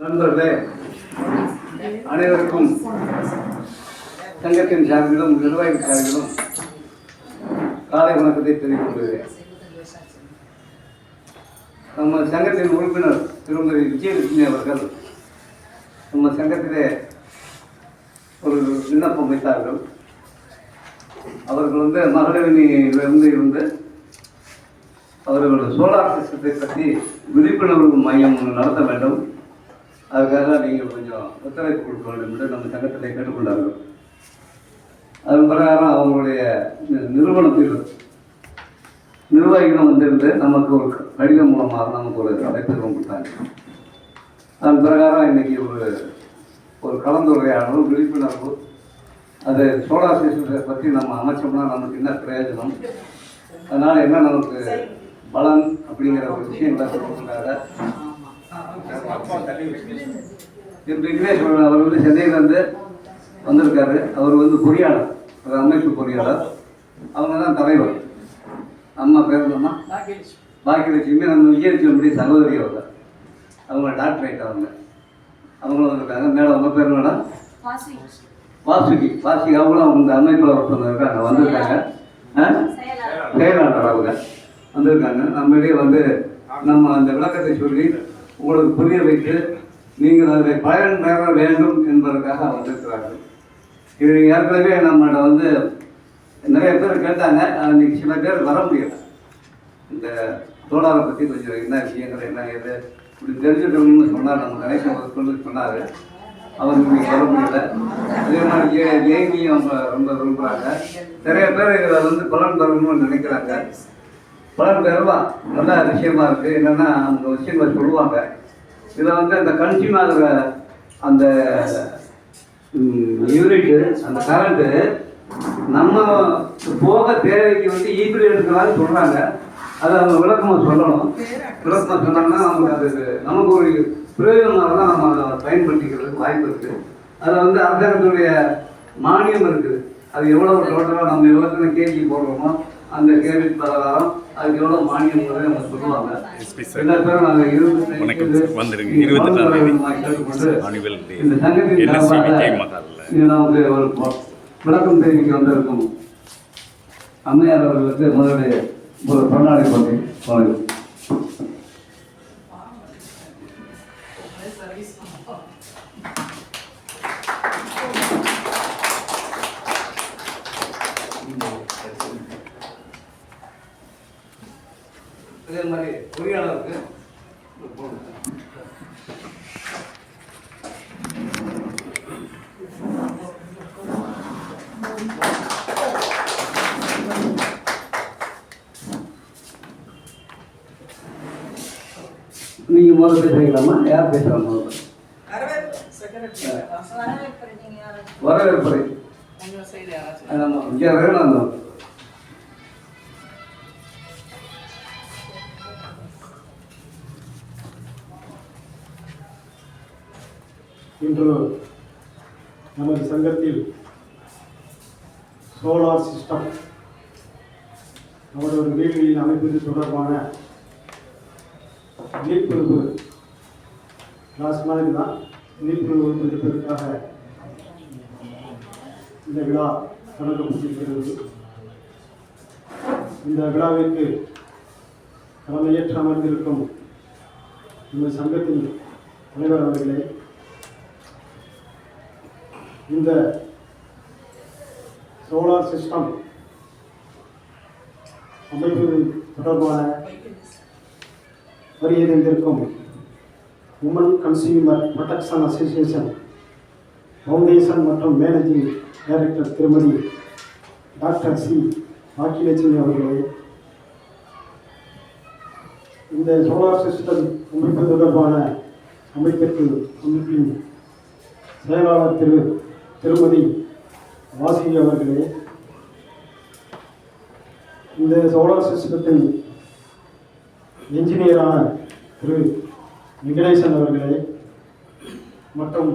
நண்பர்களே, அனைவருக்கும் சங்கத்தின் சார்பிலும் நிர்வாகி சார்பிலும் காலை வணக்கத்தை தெரிவித்துக் கொள்கிறேன். நம்ம சங்கத்தின் உறுப்பினர் திருமதி விஜயலட்சுமி அவர்கள் நம்ம சங்கத்திலே ஒரு விண்ணப்பம் வைத்தார்கள். அவர்கள் மகளிரிலிருந்து இருந்து அவர்கள் சோலார் சிஸ்டத்தை பற்றி விழிப்புணர்வு மையம் நடத்த வேண்டும், அதுக்காக நீங்கள் கொஞ்சம் ஒத்துழைப்பு கொடுக்க வேண்டும் என்று நம்ம சங்கத்தில் கேட்டுக்கொண்டார்கள். அதன் பிரகாரம் அவங்களுடைய நிறுவனத்தில் நிர்வாகிகளும் வந்திருந்து நமக்கு ஒரு கடிதம் மூலமாக நமக்கு ஒரு அழைப்புகளும் கொடுத்தாங்க. அதன் பிரகாரம் இன்றைக்கி ஒரு கலந்துரையாடலும் விழிப்புணர்வு, அது சோலார் சிஸ்டத்தை பற்றி நம்ம அமைச்சோம்னா நமக்கு என்ன பிரயோஜனம், அதனால் என்ன நமக்கு பலன் அப்படிங்கிற ஒரு விஷயங்களை சொல்லுறதுக்காக இன்றைக்குமே சொல்ல அவர் சென்னையிலேருந்து வந்திருக்காரு. அவர் பொறியாளர், ஒரு அமைப்பு பொறியாளர், அவங்க தான் தலைவர். அம்மா பேர் அம்மா பாக்கியலட்சுமி, நம்ம விஜயலட்சுமி சகோதரி அவங்க டாக்டரேட் அவங்களும் வந்திருக்காங்க. மேடம் அவங்க பேர் மேடம் வாசுகி அவங்களும் அவங்க அமைப்பில் ஒருத்தவங்க இருக்காங்க, வந்திருக்காங்க. செயலாளர் அவங்க வந்திருக்காங்க. நம்மளே நம்ம அந்த விளக்கத்தை சொல்லி உங்களுக்கு புரிய வைத்து நீங்கள் அதை பயன் பெற வேண்டும் என்பதற்காக வந்திருக்கிறார்கள். இது ஏற்கனவே நம்மகிட்ட நிறைய பேர் கேட்டாங்க. இன்னைக்கு சில பேர் வர முடியலை. இந்த சோலாரை பற்றி கொஞ்சம் என்ன விஷயங்கள் என்ன ஏது இப்படி தெரிஞ்சுக்கணும்னு சொன்னார். நம்ம கணேசன் சொன்னார். அவர் இன்னைக்கு வர முடியல. அதே மாதிரி ஏங்கியும் அவங்க ரொம்ப விரும்புகிறாங்க. நிறைய பேர் இதில் பலன் பெறணும்னு நினைக்கிறாங்க. பலன் பெறலாம், நல்ல விஷயமா இருக்குது. என்னென்னா அந்த விஷயங்களை சொல்லுவாங்க. இதில் அந்த கன்சியூம் ஆகிற அந்த யூனிட்டு, அந்த கரண்ட்டு நம்ம போக தேவைக்கு ஈபிடி எடுக்கலாம்னு சொல்கிறாங்க. அதை அவங்க விளக்கமாக சொல்லணும். விளக்கமாக சொன்னாங்கன்னா நமக்கு ஒரு பிரயோஜனமாக தான் நம்ம அதை பயன்படுத்திக்கிறதுக்கு வாய்ப்பு இருக்குது. அதில் அரசாங்கத்துடைய மானியம் இருக்குது. அது எவ்வளோ டோட்டலாக நம்ம எவ்வளோ கேஜி போடுறோமோ அந்த கேள்வி பிரகாரம் அதுக்கு எவ்வளோ மானியம் நம்ம சொல்லுவாங்க. எல்லா பேரும் நாங்கள் இந்த சங்கத்தின் நமக்கு ஒரு விளக்கம் தெரிவிக்க வந்திருக்கும் அம்மையார் அவர்களுக்கு முதலில் ஒரு பொன்னாடை போட்டி வணக்கம். அதே மாதிரி பொறியாளருக்கு நீங்கள் முதல்ல பேசுறீங்களாம்மா? யார் பேசுகிறாங்க? வரவேற்புரை. ஆமாம், இங்கே வேணும். இன்று நமது சங்கத்தில் சோலார் சிஸ்டம் அவரது வீடுகளில் அமைப்பது தொடர்பான விழிப்புணர்வு கிளாஸ் மாதிரி தான் விழிப்புணர்வு எடுப்பதற்காக இந்த விழா தொடங்கப்பட்டிருக்கிறது. இந்த விழாவிற்கு தலைமையேற்று அமர்ந்திருக்கும் நமது சங்கத்தின் தலைவர் அவர்களே, இந்த சோலார் சிஸ்டம் அமைப்பது தொடர்பான வருகிறந்திருக்கும் woman consumer protection association foundation மற்றும் மேனேஜிங் டைரக்டர் திருமதி டாக்டர் சி பாக்கியலட்சுமி அவர்களே, இந்த சோலார் சிஸ்டம் அமைப்பு தொடர்பான அமைப்பின் செயலாளர் திருமதி வாசுகி அவர்களே, இந்த சோலார் சிஸ்டத்தின் என்ஜினியரான திரு வெங்கடேசன் அவர்களே மற்றும்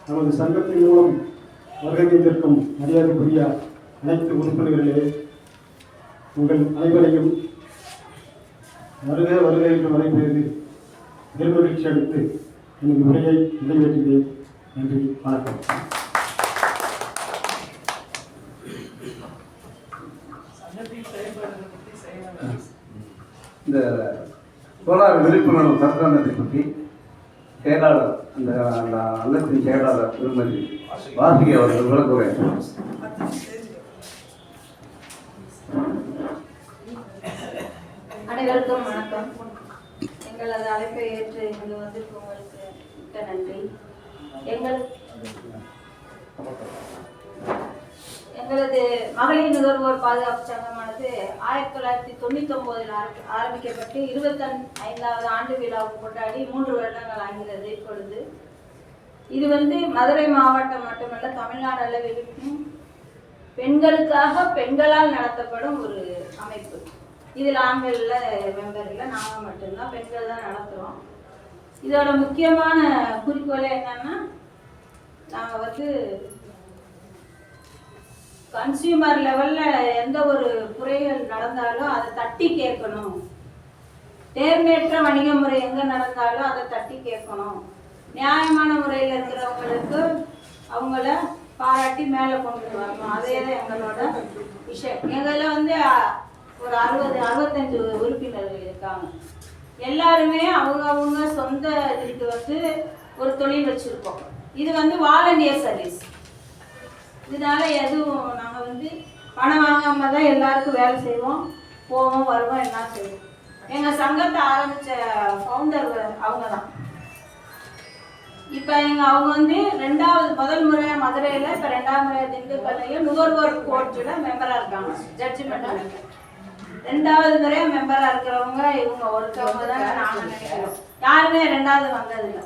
நமது சங்கத்தின் மூலம் வருகைந்திருக்கும் மரியாதைக்குரிய அனைத்து உறுப்பினர்களே, உங்கள் அனைவரையும் வருகை என்று வரைபெறுது பெருமகிழ்ச்சி அளித்து எனக்கு உரையை நிறைவேற்றுகிறேன். நன்றி, வணக்கம். இந்த சோலார் விழிப்புணர்வு கருத்தாண்டத்தை பற்றி செயலாளர் அந்த அந்த அங்கத்தின் செயலாளர் திருமதி வாசுகி அவர்கள் விளக்குவேன். அனைவருக்கும் வணக்கம். எங்களது அழைப்பை ஏற்று இங்கு வந்திருக்கவங்களுக்கு மிக்க நன்றி. எங்களது மகளிர் நுகர்வோர் பாதுகாப்பு சங்கமானது 1999 ஆரம்பிக்கப்பட்டு 25வது ஆண்டு விழாவை கொண்டாடி 3 வருடங்கள் ஆகிறது. இப்பொழுது இது மதுரை மாவட்டம் மட்டுமல்ல, தமிழ்நாடு அளவிலும் பெண்களுக்காக பெண்களால் நடத்தப்படும் ஒரு அமைப்பு. இதில் ஆண்கள் மெம்பர் இல்லை, நாங்கள் மட்டும்தான், பெண்கள் தான் நடத்துகிறோம். இதோட முக்கியமான குறிக்கோளே என்னன்னா, நாங்கள் கன்சியூமர் லெவலில் எந்த ஒரு குறைகள் நடந்தாலும் அதை தட்டி கேட்கணும். நேர்மையற்ற வணிக முறை எங்கே நடந்தாலும் அதை தட்டி கேட்கணும். நியாயமான முறையில் இருக்கிறவங்களுக்கு அவங்கள பாராட்டி மேலே கொண்டு வரணும். அதே தான் எங்களோட விஷயம். எங்களில் ஒரு 65 உறுப்பினர்கள் இருக்காங்க. எல்லாருமே அவங்க சொந்த இதுக்கு ஒரு தொழில் வச்சுருக்கோம். இது வாலண்டியர் சர்வீஸ். இதனால எதுவும் நாங்கள் பணம் வாங்காம தான் எல்லாருக்கும் வேலை செய்வோம், போவோம், வருவோம், எல்லாம் செய்வோம். எங்கள் சங்கத்தை ஆரம்பித்த ஃபவுண்டர் அவங்க தான். இப்போ அவங்க முதல் முறையாக மதுரையில், இப்போ 2வது முறையாக திண்டுக்கல்லையும் நுகர்வோர் கோர்ட்டில் மெம்பராக இருக்காங்க. ஜட்ஜ்மெண்ட் 2வது முறையாக மெம்பராக இருக்கிறவங்க இவங்க ஒருத்தவங்க தான் நாங்கள் நினைக்கிறோம். யாருமே 2வது வந்ததில்லை.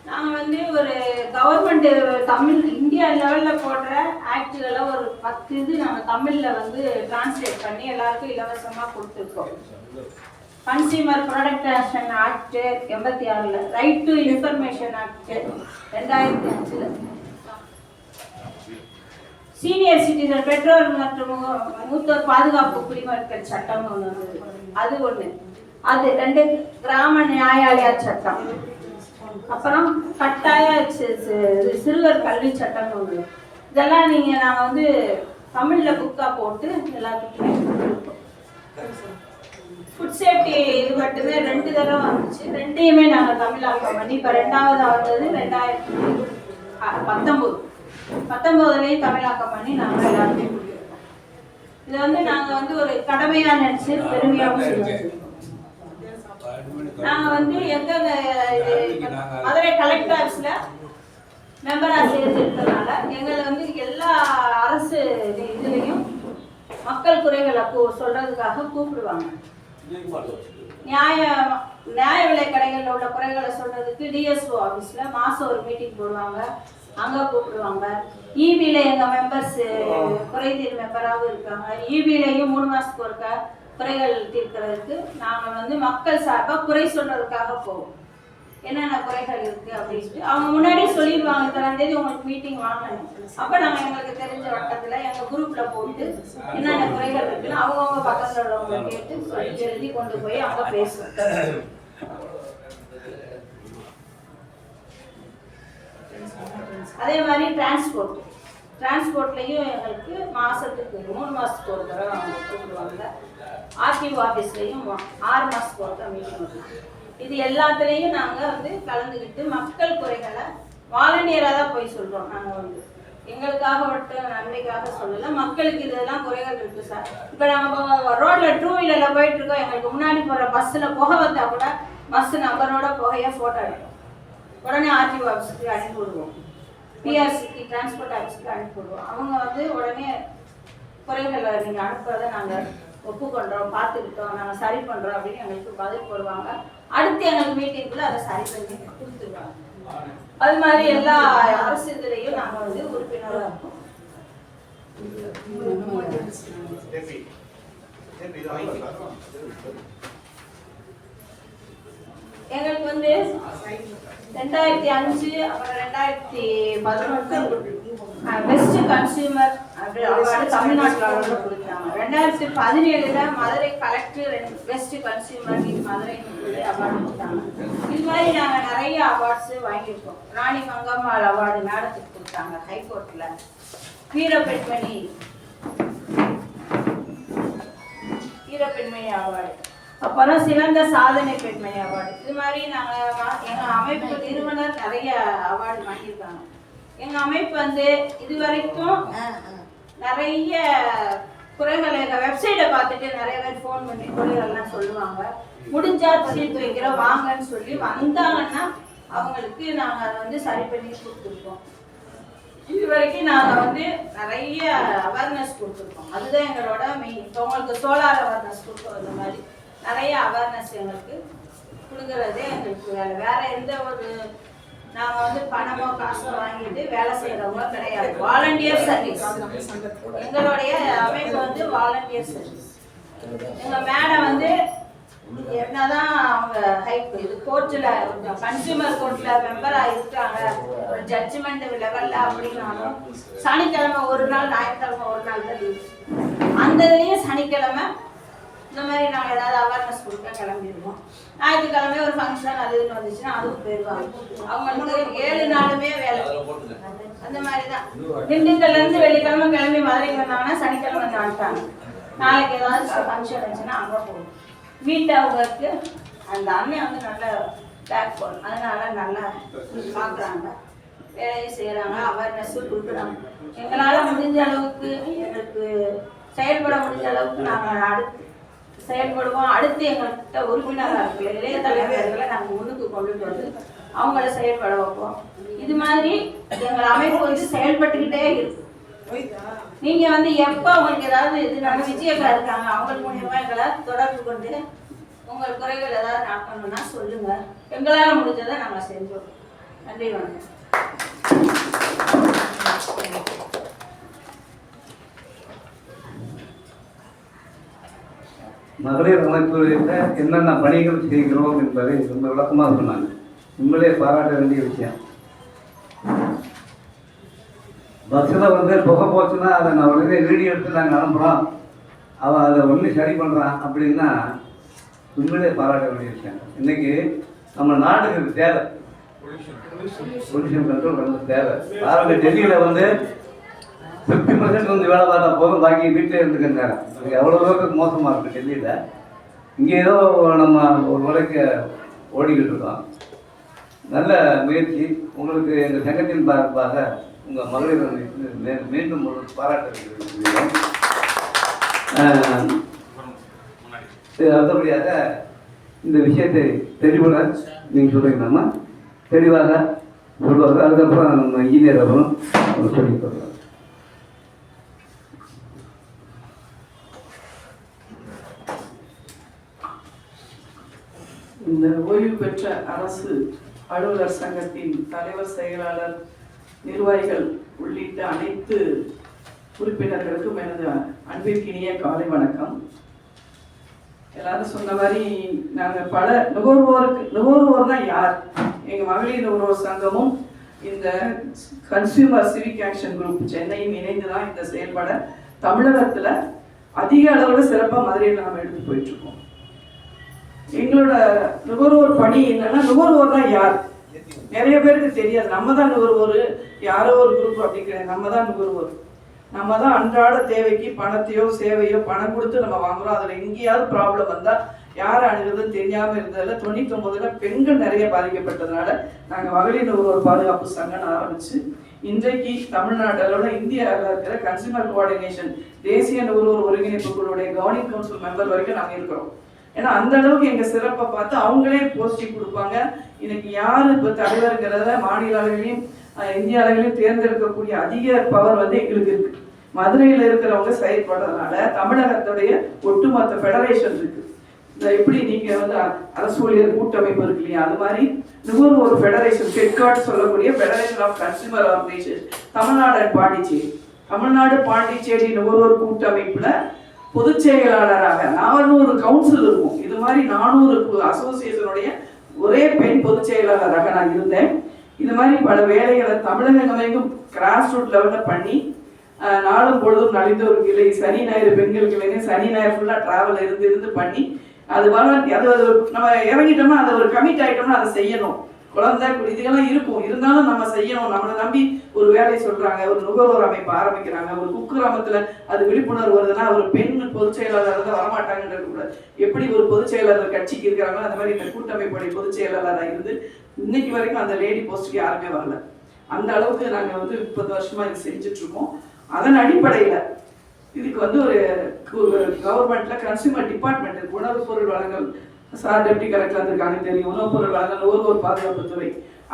நாங்கள் ஒரு கவர்மெண்ட் தமிழ் இந்தியா லெவலில் போடுற ஆக்டுகளை ஒரு 10 இது நாங்கள் தமிழில் டிரான்ஸ்லேட் பண்ணி எல்லாருக்கும் இலவசமாக கொடுத்துருக்கோம். Consumer protection act 86, right to information act 2005, senior citizen பெற்றோர் மற்றும் மூத்தோர் பாதுகாப்பு குடிமக்கள் சட்டம் ஒன்று வந்தது, அது ஒன்று. அது 2 கிராம நியாயாலய சட்டம், அப்புறம் கட்டாய சிறுவர் கல்வி சட்டம் ஒன்று. இதெல்லாம் நாங்கள் தமிழில் புக்காக போட்டு எல்லாத்துக்குமே கொடுப்போம். ஃபுட் சேஃப்டி இது மட்டுமே 2 தடவை வந்துச்சு. 2யுமே நாங்கள் தமிழாக்கம் பண்ணி இப்போ 2வது வந்தது 2019 தமிழாக்கம் பண்ணி நாங்கள் எல்லாருமே கொடுத்துருக்கோம். இது நாங்கள் ஒரு கடமையாக நினச்சி பெருமையாகவும் செஞ்சுருக்கோம். நாங்கள் எங்க மதுரை கலெக்டர் ஆஃபீஸ்ல மெம்பராக சேர்ந்துருக்கிறதுனால எங்களை எல்லா அரசு இதுலேயும் மக்கள் குறைகளை சொல்றதுக்காக கூப்பிடுவாங்க. நியாய விலை கடைகளில் உள்ள குறைகளை சொல்றதுக்கு டிஎஸ்ஓ ஆஃபீஸில் மாதம் ஒரு மீட்டிங் போடுவாங்க, அங்கே கூப்பிடுவாங்க. இபியில் எங்கள் மெம்பர்ஸ் குறைதீர் மெம்பராகவும் இருக்காங்க. இபியிலையும் 3 மாதத்துக்கு ஒருக்க குறைகள் தீர்க்கிறதுக்கு நாங்கள் மக்கள் சார்பாக குறை சொல்றதுக்காக போவோம். என்னென்ன குறைகள் இருக்கு அப்படின்ட்டு அவங்க முன்னாடி சொல்லிடுவாங்க. 3ஆம் தேதி உங்களுக்கு மீட்டிங் வாங்கணும். அப்போ நாங்கள் எங்களுக்கு தெரிஞ்ச வட்டத்தில் எங்கள் குரூப்ல போட்டு என்னென்ன குறைகள் இருக்குன்னு அவங்கவுங்க பக்கத்தில் உள்ளவங்க கேட்டு சொல்லி எழுதி கொண்டு போய் அவங்க பேசுவோம். அதே மாதிரி டிரான்ஸ்போர்ட்லையும் எங்களுக்கு மாசத்துக்கு 3 மாசத்துக்கு ஒரு தடவை அவங்க கூப்பிடுவாங்க. ஆர்டிஓ ஆஃபீஸ்லையும் 6 மாசத்துக்கு ஒரு தடவை மீட்டிங் வருவாங்க. இது எல்லாத்துலேயும் நாங்கள் கலந்துக்கிட்டு மக்கள் குறைகளை வாலண்டியராக தான் போய் சொல்கிறோம். நாங்கள் எங்களுக்காக மட்டும் நன்மைக்காக சொல்லலை, மக்களுக்கு இதெல்லாம் குறைகள் இருக்குது சார். இப்போ நாங்கள் ரோட்டில் 2 வீலரில் போயிட்டுருக்கோம், எங்களுக்கு முன்னாடி போகிற பஸ்ஸில் புகை வந்தால் கூட பஸ் நம்பரோட புகையை ஃபோட்டோ எடுப்போம். உடனே ஆர்டிஓ ஆஃபீஸுக்கு அனுப்பி விடுவோம், பிஆர்சிக்கு டிரான்ஸ்போர்ட் ஆஃபீஸுக்கு அனுப்பி விடுவோம். அவங்க உடனே குறைகளை நீங்கள் அனுப்புறதை நாங்கள் ஒப்புக்கொண்டோம், பார்த்துக்கிட்டோம், நாங்கள் சரி பண்ணுறோம் அப்படின்னு எங்களுக்கு பதில் போடுவாங்க. அடுத்து எங்களுக்கு மீட்டிங்குள்ள அதை சரி பண்ணி கொடுத்துருவாங்க. அது மாதிரி எல்லா அரசு இதுலையும் நாங்கள் உறுப்பினராக இருக்கோம். எங்களுக்கு 2005 அப்புறம் 2011 பெஸ்ட் கன்சியூமர் அவார்டு தமிழ்நாட்டில் அளவில் கொடுத்தாங்க. 2017 Madurai collector best consumer Madurai award கொடுத்தாங்க. இது மாதிரி நாங்கள் நிறைய அவார்ட்ஸ் வாங்கியிருக்கோம். ராணி மங்கம்மாள் அவார்டு மேடத்துக்கு கொடுத்தாங்க ஹைகோர்ட்டில். வீரப்பெண்மணி அவார்டு, அப்புறம் சிறந்த சாதனை பெண்மணி அவார்டு. இது மாதிரி நாங்கள் எங்கள் அமைப்பு நிறுவனர் நிறைய அவார்டு வாங்கியிருக்காங்க. எங்கள் அமைப்பு வந்து இது வரைக்கும் நிறைய குறைகளை எங்கள் வெப்சைட்டை பார்த்துட்டு நிறைய பேர் ஃபோன் பண்ணி குறைகள்லாம் சொல்லுவாங்க. முடிஞ்சா சீட் வைக்கிறோம் வாங்கன்னு சொல்லி வந்தாங்கன்னா அவங்களுக்கு நாங்கள் அதை வந்து சரி பண்ணி கொடுத்துருக்கோம். இது வரைக்கும் நாங்கள் வந்து நிறைய அவேர்னஸ் கொடுத்துருக்கோம். அதுதான் எங்களோட மெயின். இப்போ உங்களுக்கு சோலார் அவேர்னஸ் கொடுக்குறோம். இந்த மாதிரி நிறைய அவேர்னஸ் எங்களுக்கு கொடுக்குறதே எங்களுக்கு வேலை. வேற எந்த ஒரு நாங்கள் வந்து பணமோ காசோ வாங்கிட்டு வேலை செய்கிறவங்க கிடையாது. வாலண்டியர் சர்வீஸ் எங்களுடைய அமைப்பு வந்து வாலண்டியர் சர்வீஸ். எங்கள் மேடம் வந்து என்னதான் அவங்க இது கோர்ட்டில் கன்சியூமர் கோர்ட்டில் மெம்பராக இருக்காங்க, ஒரு ஜட்ஜ்மெண்ட் லெவலில் அப்படின்னாலும் சனிக்கிழமை ஒரு நாள், ஞாயிற்றுக்கிழமை ஒரு நாள் தான் லீவ். அந்த இதுலேயும் சனிக்கிழமை இந்த மாதிரி நாங்கள் ஏதாவது அவேர்னஸ் கொடுக்க கிளம்பிடுவோம். ஞாயிற்றுக்கிழமை ஒரு ஃபங்க்ஷன் அது இதுன்னு வந்துச்சுன்னா அதுவும் போயிடுவாங்க. அவங்களுக்கு 7 நாளுமே வேலை. அந்த மாதிரி தான் திண்டுக்கல்லேருந்து வெள்ளிக்கிழமை கிளம்பி மதுரைக்கு வந்தாங்கன்னா சனிக்கிழமை வந்துட்டாங்க. நாளைக்கு ஏதாவது ஃபங்க்ஷன் இருந்துச்சுன்னா அங்கே போகும். வீட்டு அவங்களுக்கு அந்த அண்ணன் வந்து நல்ல பேக் போன், அதனால நல்லா பார்க்குறாங்க, வேலையும் செய்கிறாங்க, அவேர்னஸும் கொடுக்குறாங்க. எங்களால் முடிஞ்ச அளவுக்கு எங்களுக்கு செயல்பட முடிஞ்ச அளவுக்கு நாங்கள் அடுத்து செயல்படுவோம். அடுத்து எங்கள்கிட்ட உறுப்பினராக இருக்கிற இளைய தலைவர்களை நாங்கள் முன்னுக்கு கொண்டுட்டு வந்து அவங்கள செயல்பட வைப்போம். இது மாதிரி எங்கள் அமைப்பு வந்து செயல்பட்டுக்கிட்டே இருக்கு. நீங்க வந்து எப்போ உங்களுக்கு ஏதாவது இது நாங்கள் விஜயக்கா இருக்காங்க, அவங்களுக்கு மூலியமா எங்களை தொடர்பு கொண்டு உங்கள் குறைகள் ஏதாவது நடக்கணும்னா சொல்லுங்க. எங்களால் முடிஞ்சதை நாங்கள் செஞ்சோம். நன்றி, வணக்கம். மகளிர் அமைப்புகளில் என்னென்ன பணிகள் செய்கிறோம் என்பதை ரொம்ப விளக்கமாக சொன்னாங்க. உங்களே பாராட்ட வேண்டிய விஷயம். பஸ்ஸில் வந்து புகை போச்சுன்னா அதை நான் உடனே வீடியோ எடுத்து நாங்கள் அனுப்புகிறோம், அவன் அதை ஒன்று சரி பண்ணுறான் அப்படின்னா உண்மையிலே பாராட்ட வேண்டிய விஷயம். இன்றைக்கி நம்ம நாட்டுக்கு தேவை பொல்யூஷன் கண்ட்ரோல் ரொம்ப தேவை. பாருங்கள், டெல்லியில் வந்து 50% வந்து வேலை பார்த்தா போதும், பாக்கி வீட்டிலே இருந்துக்கிற எவ்வளோ அளவுக்கு மோசமாக இருக்குது டெல்லியில். இங்கே ஏதோ நம்ம ஒரு முறைக்கு ஓடிக்கிட்டு இருக்கோம். நல்ல முயற்சி. உங்களுக்கு எங்கள் சங்கத்தின் பார்ப்பாக உங்கள் மகளிர் மீண்டும் ஒரு பாராட்டு. அடுத்தபடியாக இந்த விஷயத்தை தெளிவுட நீங்கள் சொல்கிறீங்கம்மா, தெளிவாக சொல்லுவாங்க. அதுக்கப்புறம் நம்ம இன்ஜினியர் அப்புறம் சொல்லி சொல்லுவாங்க. இந்த ஓய்வு பெற்ற அரசு அலுவலர் சங்கத்தின் தலைவர், செயலாளர், நிர்வாகிகள் உள்ளிட்ட அனைத்து உறுப்பினர்களுக்கும் எனது அன்பிற்கினிய காலை வணக்கம். எல்லாரும் சொன்ன மாதிரி நாங்கள் பல நுகர்வோர்னா யார்? எங்கள் மகளிர் நுகர்வோர் சங்கமும் இந்த கன்சியூமர் சிவிக் ஆக்ஷன் குரூப் சென்னையும் இணைந்து தான் இந்த செயல்பட தமிழகத்தில் அதிக அளவில் சிறப்பாக மதுரையில் நாம் எடுத்து போயிட்டுருக்கோம். எங்களோட நுகர்வோர் பணி என்னன்னா, நுகர்வோர்னா யார் நிறைய பேருக்கு தெரியாது. நம்ம தான் நுகர்வோர், யாரோ ஒரு குரூப் அப்படி கிடையாது. நம்ம தான் நுகர்வோர். நம்ம தான் அன்றாட தேவைக்கு பணத்தையோ சேவையோ பணம் கொடுத்து நம்ம வாங்குறோம். அதில் எங்கேயாவது ப்ராப்ளம் வந்தால் யார் அணுகிறதுன்னு தெரியாமல் இருந்ததில் 99 பெண்கள் நிறைய பாதிக்கப்பட்டதுனால நாங்கள் மகளிர் நுகர்வோர் பாதுகாப்பு சங்கம் ஆரம்பித்து இன்றைக்கு தமிழ்நாட்டிலோட இந்தியாவில் இருக்கிற கன்சியூமர் கோஆர்டினேஷன் தேசிய நுகர்வோர் ஒருங்கிணைப்பு குழுவுடைய கவர்னிங் கவுன்சில் மெம்பர் வரைக்கும் நாங்கள் இருக்கிறோம். ஏன்னா அந்த அளவுக்கு எங்கள் சிறப்பை பார்த்து அவங்களே போஸ்டிங் கொடுப்பாங்க. இன்னைக்கு யார் இப்போ தலைவருங்கிறத மாநில அளவிலையும் இந்திய அளவிலையும் தேர்ந்தெடுக்கக்கூடிய அதிக பவர் வந்து எங்களுக்கு இருக்கு. மதுரையில் இருக்கிறவங்க செயல்படுறதுனால தமிழகத்துடைய ஒட்டுமொத்த ஃபெடரேஷன் இருக்கு. இந்த எப்படி நீங்க வந்து அரசு ஊழியர் கூட்டமைப்பு இருக்கு இல்லையா, அது மாதிரி நுகர்வோர் ஃபெடரேஷன், ஃபெட்கார்ட் சொல்லக்கூடிய federation of consumer organisation Tamil Nadu and Pondicherry, Tamil Nadu Pondicherry நுகர்வோர் கூட்டமைப்புல பொதுச் செயலாளராக 400 கவுன்சில் இருக்கும். இது மாதிரி 400 அசோசியேஷனுடைய ஒரே பெண் பொதுச் செயலாளராக நான் இருந்தேன். இது மாதிரி பல வேலைகளை தமிழகமெங்கும் கிராஸ் ரூட் லெவலில் பண்ணி நாளும் பொழுதும் நலிந்தோர் கிளை சனி ஞாயிறு பெண்கள் கிளைன்னு சனி ஞாயிறு ஃபுல்லாக ட்ராவல் இருந்து பண்ணி அது நம்ம இறங்கிட்டோம்னா அதை ஒரு கமிட் ஆகிட்டோம்னா அதை செய்யணும். குழந்தை இதுக்கெல்லாம் இருக்கும், இருந்தாலும் நம்ம செய்யணும். நம்மளை நம்பி ஒரு வேலையை சொல்றாங்க, ஒரு நுகர்வோர் அமைப்பு ஆரம்பிக்கிறாங்க, ஒரு குக்கிராமத்துல அது விழிப்புணர்வு வருதுன்னா ஒரு பெண் பொதுச் செயலாளர் தான் வரமாட்டாங்கன்றது கூட எப்படி ஒரு பொதுச் செயலாளர் கட்சிக்கு இருக்கிறாங்களோ அந்த மாதிரி இந்த கூட்டமைப்புடைய பொதுச் செயலாளராக இருந்து இன்னைக்கு வரைக்கும் அந்த லேடி போஸ்ட்டுக்கு யாருமே வரல. அந்த அளவுக்கு நாங்கள் வந்து 30 வருஷமா இது செஞ்சுட்டு இருக்கோம். அதன் அடிப்படையில் இதுக்கு வந்து ஒரு கவர்மெண்ட்ல கன்சியூமர் டிபார்ட்மெண்ட் இருக்கு. உணவுப் பொருள் வழங்கல் சார் டெப்டி கலெக்டர் இருக்காங்க தெரியும். உணவுப் பொருள் வழங்கல் நுகர்வோர் பாதுகாப்புத்துறை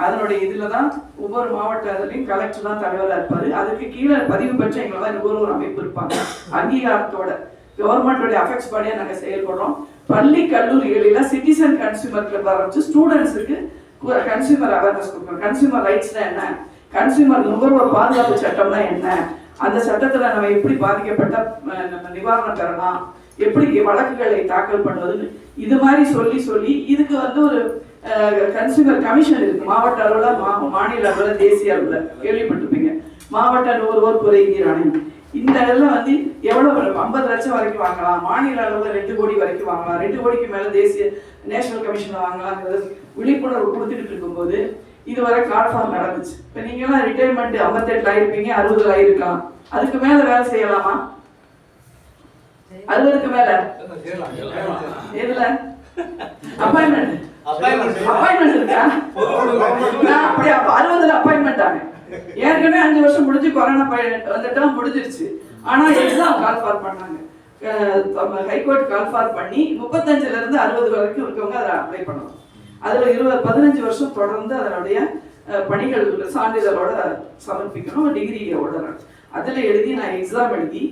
அதனுடைய இதில் தான் ஒவ்வொரு மாவட்டத்திலையும் கலெக்டர் தான் தலைவராக இருப்பார். அதுக்கு கீழே பதிவு பெற்ற எங்களை தான் நுகர்வோர் அமைப்பு இருப்பாங்க. அங்கீகாரத்தோட கவர்மெண்டோடைய அஃபெக்ட்ஸ் படியாக நாங்கள் செயல்படுறோம். பள்ளி கல்லூரிகளில் சிட்டிசன் கன்சியூமர் கிளப் ஆரம்பிச்சு ஸ்டூடெண்ட்ஸுக்கு கன்சியூமர் அவேர்னஸ் கொடுக்கணும். கன்சியூமர் ரைட்ஸ்னா என்ன, கன்சியூமர் நுகர்வோர் பாதுகாப்பு சட்டம்னா என்ன, அந்த சட்டத்தில் நம்ம எப்படி பாதிக்கப்பட்ட நம்ம நிவாரணம் பெறலாம், எப்படி வழக்குகளை தாக்கல் பண்ணுவதுன்னு இது மாதிரி சொல்லி இதுக்கு வந்து ஒரு கன்சியூமர் கமிஷன் இருக்கு. மாவட்ட அளவில், மாநில அளவில், தேசிய அளவில் கேள்விப்பட்டிருப்பீங்க. மாவட்ட நுகர்வோர் குறைதீர் ஆணையம் இந்த இதில் வந்து எவ்வளோ 50 லட்சம் வரைக்கும் வாங்கலாம், மாநில அளவில் 2 கோடி வரைக்கும் வாங்கலாம், 2 கோடிக்கு மேலே தேசிய நேஷனல் கமிஷன் வாங்கலாங்கிறது விழிப்புணர்வு கொடுத்துட்டு இருக்கும்போது இதுவரை கார்ட் ஃபார்ம் நடந்துச்சு. இப்போ நீங்களாம் ரிட்டையர்மெண்ட் 58 ஆயிருப்பீங்க, 60 ஆயிருக்கலாம். அதுக்கு மேலே வேலை செய்யலாமா? 60க்கு மேல எதுல அப்பாயின்மெண்ட் இருக்கா? அப்படி 60ல அப்பாயின்மெண்ட் ஆனேன். ஏற்கனவே 5 வருஷம் முடிஞ்சு கொரோனா வந்துட்டா முடிஞ்சிருச்சு. ஆனா எக்ஸாம் கால் ஃபார் பண்ணாங்க, ஹைகோர்ட் கால் ஃபார் பண்ணி 35ல இருந்து 60 வரைக்கும் இருக்கவங்க அதை அப்ளை பண்ணணும். அதுல 15 வருஷம் தொடர்ந்து அதனுடைய பணிகள் சான்றிதழோட சமர்ப்பிக்கணும். டிகிரியோட அதுல எழுதி நான் எக்ஸாம் எழுதி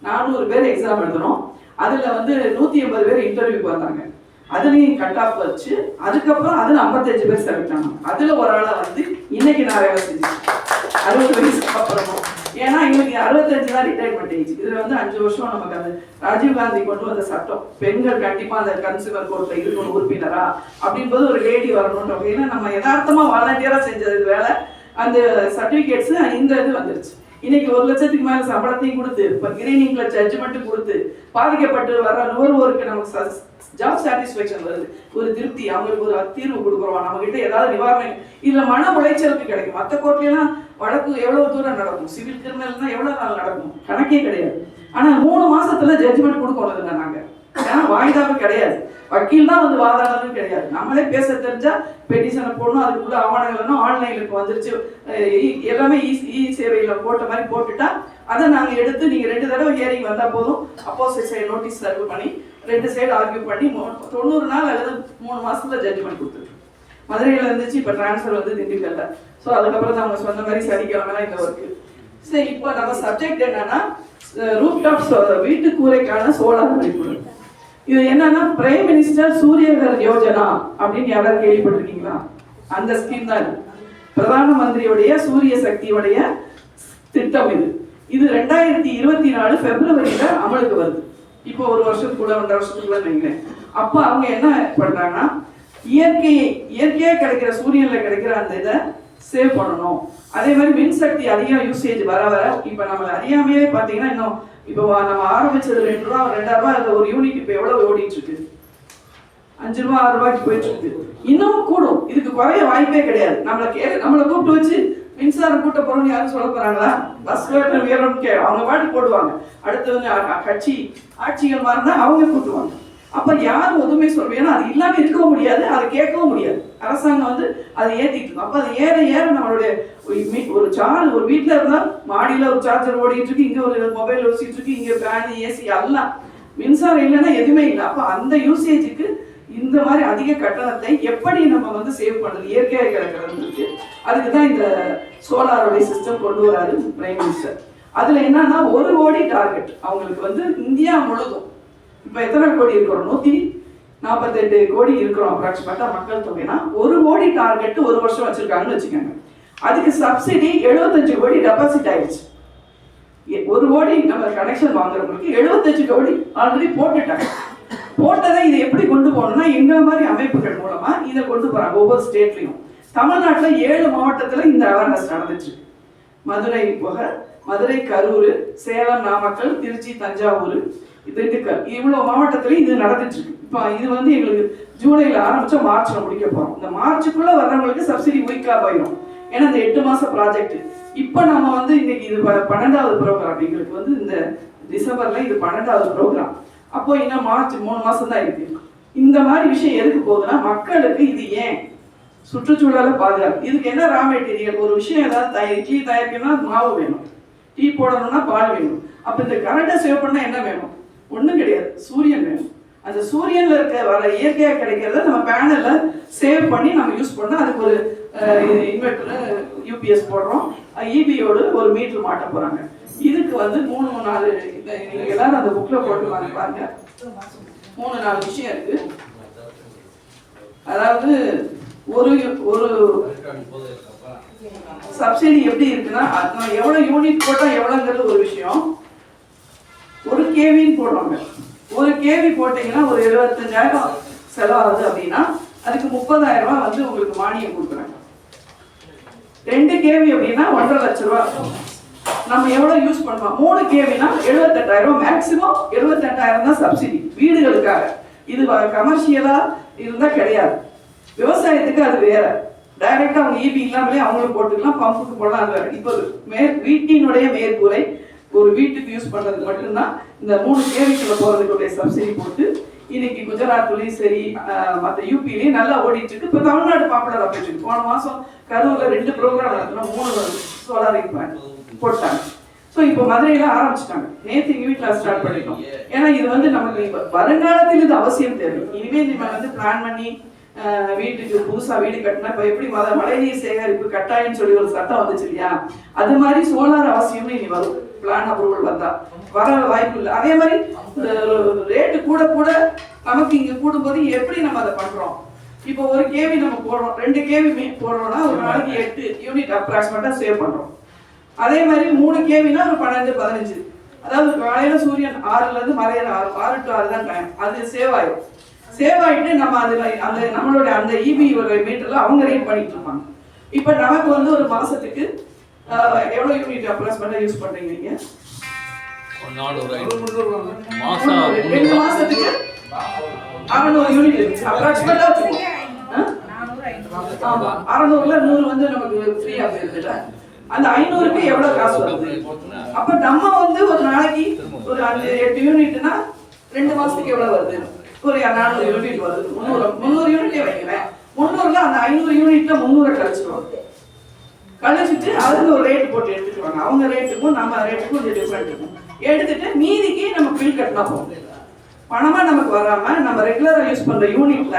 400 பேர் எக்ஸாம் எழுதணும். அதுல வந்து 180 பேர் இன்டர்வியூக்கு வந்தாங்க. அதுலயும் கட் ஆஃப் வச்சு அதுக்கப்புறம் அதுல 55 பேர் செலக்ட் ஆனாங்க. அதுல ஒரு ஆளா வந்து இன்னைக்கு நான் வேலை செஞ்சேன் 60 வயசுக்கு அப்புறமும். ஏன்னா இன்னைக்கு 65 தான் ரிட்டையர்மெண்ட் ஏஜ். இதுல வந்து 5 வருஷம் நமக்கு அந்த ராஜீவ்காந்தி கொண்டு வந்த சட்டம், பெண்கள் கண்டிப்பா அந்த கன்சியூமர் கோர்ட்ல இருக்கணும் உறுப்பினரா அப்படின்போது ஒரு லேடி வரணும்ன்ற வகையில நம்ம யதார்த்தமா வாலண்டியரா செஞ்சது வேலை. அந்த சர்டிபிகேட்ஸ் இந்த இது வந்துருச்சு. இன்னைக்கு 1 லட்சத்துக்கு மேல சம்பளத்தையும் கொடுத்து கிரீனிங்ல ஜட்ஜ்மெண்ட் கொடுத்து பாதிக்கப்பட்டு வர நுகர்வோருக்கு நமக்கு ஜாப் சாட்டிஸ்ஃபேக்ஷன் வருது, ஒரு திருப்தி, அவங்களுக்கு ஒரு தீர்வு கொடுக்குறோம், நம்ம கிட்ட ஏதாவது நிவாரணம். இதுல மன உளைச்சலுக்கு கிடைக்கும். மற்ற கோர்ட்லாம் வழக்கு எவ்வளவு தூரம் நடக்கும், சிவில் கிரிமினல்னா எவ்வளவு நாள் நடக்கும், கணக்கே கிடையாது. ஆனா 3 மாசத்துல ஜட்ஜ்மெண்ட் கொடுக்கணும் இல்லை நாங்க. ஏன்னா வாய்தாவும் கிடையாது, வக்கீல் தான் வந்து வாதாடணும் கிடையாது. நம்மளே பேச தெரிஞ்சா பெட்டிஷனை போடணும், அதுக்குள்ள ஆவணங்கள்னா ஆன்லைனுக்கு வந்துருச்சு, எல்லாமே இ சேவையில போட்ட மாதிரி போட்டுட்டா அதை நாங்க எடுத்து நீங்க 2 தடவை ஹியரிங் வந்தா போதும், அப்போசிட் சைடு நோட்டீஸ் சர்வ் பண்ணி 2 சைடு ஆர்கியூ பண்ணி 90 நாள் அல்லது 3 மாசத்துல ஜட்ஜ்மெண்ட் கொடுத்துருக்கோம். மதுரையில இருந்துச்சு, இப்ப டிரான்ஸ்ஃபர் வந்து திண்டுக்கல்ல. ஸோ அதுக்கப்புறம் தான் அவங்க சொன்ன மாதிரி சனிக்கிழமை இந்த ஒர்க்கு. சரி, இப்போ நம்ம சப்ஜெக்ட் என்னன்னா ரூப் டாப் வீட்டு கூரைக்கான சோலார் விழிப்புணர்வு. இது என்னன்னா பிரைம் மினிஸ்டர் சூரியகர் யோஜனா அப்படின்னு யாராவது கேள்விப்பட்டிருக்கீங்களா? அந்த ஸ்கீம் தான் பிரதான மந்திரியுடைய சூரிய சக்தியுடைய திட்டம். இது 2024 பிப்ரவரியில அமலுக்கு வருது. இப்போ 1 வருஷத்துக்குள்ள 1.5 வருஷத்துக்குள்ள நினைக்கிறேன். அப்ப அவங்க என்ன பண்றாங்கன்னா இயற்கையா கிடைக்கிற சூரியன்ல கிடைக்கிற அந்த இதை சேவ் பண்ணணும். அதே மாதிரி மின்சக்தி அதிகம் யூசேஜ் வர இப்ப நம்ம அறியாமையே பாத்தீங்கன்னா இன்னும் இப்போ நம்ம ஆரம்பிச்சது 2 ரூபா 2,000 ரூபாய் ஒரு யூனிட் இப்ப எவ்வளவு ஓடிட்டு இருக்கு? 5 ரூபா 6 ரூபாய்க்கு போயிட்டு இருக்கு. இன்னும் கூடும், இதுக்கு குறைய வாய்ப்பே கிடையாது. நம்மளை கூப்பிட்டு வச்சு மின்சாரம் கூட்ட போறோம்னு யாரும் சொல்ல போறாங்களா? பஸ் உயரம்னு அவங்க பாட்டு போடுவாங்க. அடுத்து வந்து கட்சி ஆட்சிகள் மாறினா அவங்க கூட்டுவாங்க. அப்ப யாரும் எதுவுமே சொல்லுவோம், ஏன்னா அது இல்லாம இருக்கவும் முடியாது, அதை கேட்கவும் முடியாது. அரசாங்கம் வந்து அதை ஏத்திட்டு இருக்கும். அப்ப அது ஏற நம்மளுடைய ஒரு வீட்டுல இருந்தா மாடியில ஒரு சார்ஜர் ஓடிட்டு இருக்கு, இங்க ஒரு மொபைல் வச்சுட்டு இருக்கு, இங்க ஃபேன் ஏசி எல்லாம் மின்சாரம் இல்லைன்னா எதுவுமே இல்லை. அப்ப அந்த யூசேஜுக்கு இந்த மாதிரி அதிக கட்டணத்தை எப்படி நம்ம வந்து சேவ் பண்றது, இயற்கையாக கிடக்கிறது, அதுக்கு தான் இந்த சோலாருடைய சிஸ்டம் கொண்டு வராரு பிரைம் மினிஸ்டர். அதுல என்னன்னா 1 கோடி டார்கெட் அவங்களுக்கு வந்து இந்தியா முழுதும். இப்ப எத்தனை கோடி இருக்கிறோம்? 148 கோடி இருக்கிறோம் அப்ராக்சிமேட்டா மக்கள் தொகைனா. 1 கோடி டார்கெட் 1 வருஷம் வச்சிருக்காங்கன்னு வச்சுக்கோங்க. அதுக்கு சப்சிடி 75 கோடி டெபாசிட் ஆயிடுச்சு. 1 கோடி நம்ம கனெக்ஷன் வாங்குறவங்களுக்கு 75 கோடி ஆல்ரெடி போட்டுட்டாங்க. போட்டதை இதை எப்படி கொண்டு போகணும்னா எங்க மாதிரி அமைப்புகள் மூலமா இதை கொண்டு போறாங்க. ஒவ்வொரு ஸ்டேட்லயும் தமிழ்நாட்டில் 7 மாவட்டத்தில் இந்த அவேர்னஸ் நடந்துச்சு. மதுரை போக மதுரை, கரூர், சேலம், நாமக்கல், திருச்சி, தஞ்சாவூர், திண்டுக்கல், இவ்வளோ மாவட்டத்துலையும் இது நடந்துட்டு இருக்கு. இப்போ இது வந்து எங்களுக்கு ஜூலையில் ஆரம்பிச்சா மார்ச்ல முடிக்க போகிறோம். இந்த மார்ச்சுக்குள்ளே வர்றவங்களுக்கு சப்சிடி வீக்காக போயிடும். ஏன்னா இந்த 8 மாத ப்ராஜெக்ட். இப்போ நம்ம வந்து இன்னைக்கு இது 12வது ப்ரோக்ராம். எங்களுக்கு வந்து இந்த டிசம்பர்ல இது 12வது ப்ரோக்ராம். அப்போ இன்னும் மார்ச் 3 மாதம் தான் இருக்கு. இந்த மாதிரி விஷயம் எதுக்கு போகுதுன்னா, மக்களுக்கு இது ஏன் சுற்றுச்சூழலை பாதுகாப்பு. இதுக்கு என்ன ரா மெட்டீரியல்? ஒரு விஷயம் ஏதாவது இட்லி தயாரிக்கணும்னா மாவு வேணும், டீ போடணும்னா பால் வேணும். அப்போ இந்த கரண்ட்டை சேவ் பண்ண என்ன வேணும்? ஒன்றும் கிடையாது, சூரியன் வேணும். அந்த சூரியன்ல இருக்க வர இயற்கையாக கிடைக்கிறத நம்ம பேனல்ல சேவ் பண்ணி நம்ம யூஸ் பண்ணோம். அதுக்கு ஒரு இன்வெர்டர், யூபிஎஸ் போடுறோம். இபியோடு ஒரு மீட்டர் மாட்ட போறாங்க. இதுக்கு வந்து 3-4 நீங்க எல்லாரும் அந்த புக்ல போட்டு பாருங்க. 3-4 விஷயம் இருக்கு. அதாவது ஒரு சப்சிடி எப்படி இருக்குன்னா, எவ்வளவு யூனிட் போட்டா எவ்வளவுங்கிறது ஒரு விஷயம். 1 கேவின்னு போடுறாங்க. 1 கேவி போட்டீங்கன்னா ஒரு 75,000 செலவாகுது அப்படின்னா அதுக்கு 30,000 ரூபாய் வந்து உங்களுக்கு மானியம் கொடுக்குறாங்க. 2 கேவி அப்படின்னா 1.5 லட்ச ரூபாய். நம்ம எவ்வளவு யூஸ் பண்ணுவோம்? 3 கேவினா 78,000, மேக்சிமம் 78,000 தான் சப்சிடி வீடுகளுக்காக. இது கமர்ஷியலா இருந்தா கிடையாது. விவசாயத்துக்கு அது வேற. டைரக்டா அவங்க ஈபி இல்லாமலே அவங்களுக்கு போட்டுக்கலாம், பம்புக்கு போடலாம். அது வேற. இப்போ வீட்டினுடைய மேற்கூரை ஒரு வீட்டுக்கு யூஸ் பண்றதுக்கு மட்டும்தான் இந்த 3 கேவிக்குள்ள போறதுக்குடைய சப்சிடி போட்டு இன்னைக்கு குஜராத்லயும் சரி, மற்ற யூபிலையும் நல்லா ஓடிட்டு இருக்கு. இப்போ தமிழ்நாடு பாப்புலரா போயிட்டு இருக்கு. போன மாசம் கரூர்ல 2 ப்ரோக்ராம் நடத்தினோம். 3 சோலார் போட்டாங்க. ஸோ இப்போ மதுரையில ஆரம்பிச்சிட்டாங்க. நேற்று எங்க வீட்டில் ஸ்டார்ட் பண்ணிட்டோம். ஏன்னா இது வந்து நமக்கு வருங்காலத்தில் இது அவசியம் தேவை. இனிமே நம்ம வந்து பிளான் பண்ணி வீட்டுக்கு புதுசா வீடு கட்டினா இப்போ எப்படி மழைநீர் சேகரிப்பு கட்டாயம்னு சொல்லி ஒரு சட்டம் வந்துச்சு இல்லையா, அது மாதிரி சோலார் அவசியம்னு இனி வரும். பிளான் அப்ரூவல் வந்தா வர வாய்ப்பு இல்லை. அதே மாதிரி ரேட்டு கூட கூட நமக்கு இங்க கூடும்போது எப்படி நம்ம அதை பண்றோம்? இப்போ 1 கேவி நம்ம போடுறோம், 2 கேவி போடுறோம்னா ஒரு நாளைக்கு 8 யூனிட் அப்ராக்சிமேட்டா சேவ் பண்றோம். அதே மாதிரி 3 கேவினா ஒரு 12-15. அதாவது காலையில சூரியன் 6ல இருந்து மறையிற 6 to 6 தான் டைம். அது சேவ் ஆயிடும். சேவ் ஆயிட்டு நம்ம அதுல அந்த நம்மளோட அந்த இபி மீட்டர்ல அவங்க ரேட் பண்ணிட்டு இருப்பாங்க. இப்போ நமக்கு வந்து ஒரு மாசத்துக்கு எவ்வளவு யூனிட் அப்ராக்சிமேட்டா யூஸ் பண்றீங்க நீங்க? 2 மாசத்துக்கு 600 யூனிட் அப்ராக்சிமேட்டா வச்சுக்கோங்க. 600ல 100 வந்து நமக்கு ஃப்ரீயா போயிருதுல. அந்த 500க்கு எவ்வளவு காசு வருது? அப்ப நம்ம வந்து ஒரு நாளைக்கு ஒரு 8 யூனிட்னா 2 மாசத்துக்கு எவ்வளவு வருது? ஒரு 400 யூனிட் வருது. 300 யூனிட்டே வைக்கிறேன். 300ல அந்த 500 யூனிட்ல 300 கழிச்சிருவாங்க. கழிச்சிட்டு அதுக்கு ஒரு ரேட் போட்டு எடுத்துக்குவாங்க. அவங்க ரேட்டுக்கும் நம்ம ரேட்டுக்கும் கொஞ்சம் டிஃபரெண்ட் இருக்கும். எடுத்துட்டு மீதிக்கு நம்ம பில் கட்டினா போகும். பணமா நமக்கு வராம நம்ம ரெகுலரா யூஸ் பண்ற யூனிட்ல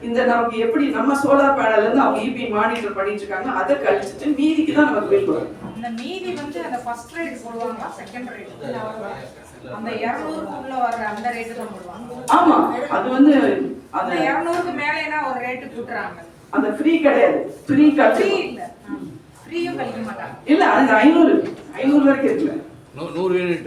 இந்த நமக்கு எப்படி நம்ம சோலார் பேனல்ல இருந்து அவங்க இபி மானிட்டர் பண்ணிட்டு இருக்காங்க, அதை கழிச்சிட்டு மீதிக்கு தான் நமக்கு பில் வரும். இந்த மீதி வந்து அந்த ஃபர்ஸ்ட் ரேட் போடுவாங்க, செகண்ட் ரேட் அந்த 200க்குள்ள வர அந்த ரேட் தான் போடுவாங்க. ஆமா, அது வந்து அந்த 200க்கு மேலேனா ஒரு ரேட் கூட்றாங்க. அந்த ஃப்ரீ கிடையாது. ஃப்ரீ இல்ல, ஃப்ரீயும் கழிக்க மாட்டாங்க. இல்ல, அது 500 வரைக்கும் இருக்குல்ல. 100 யூனிட்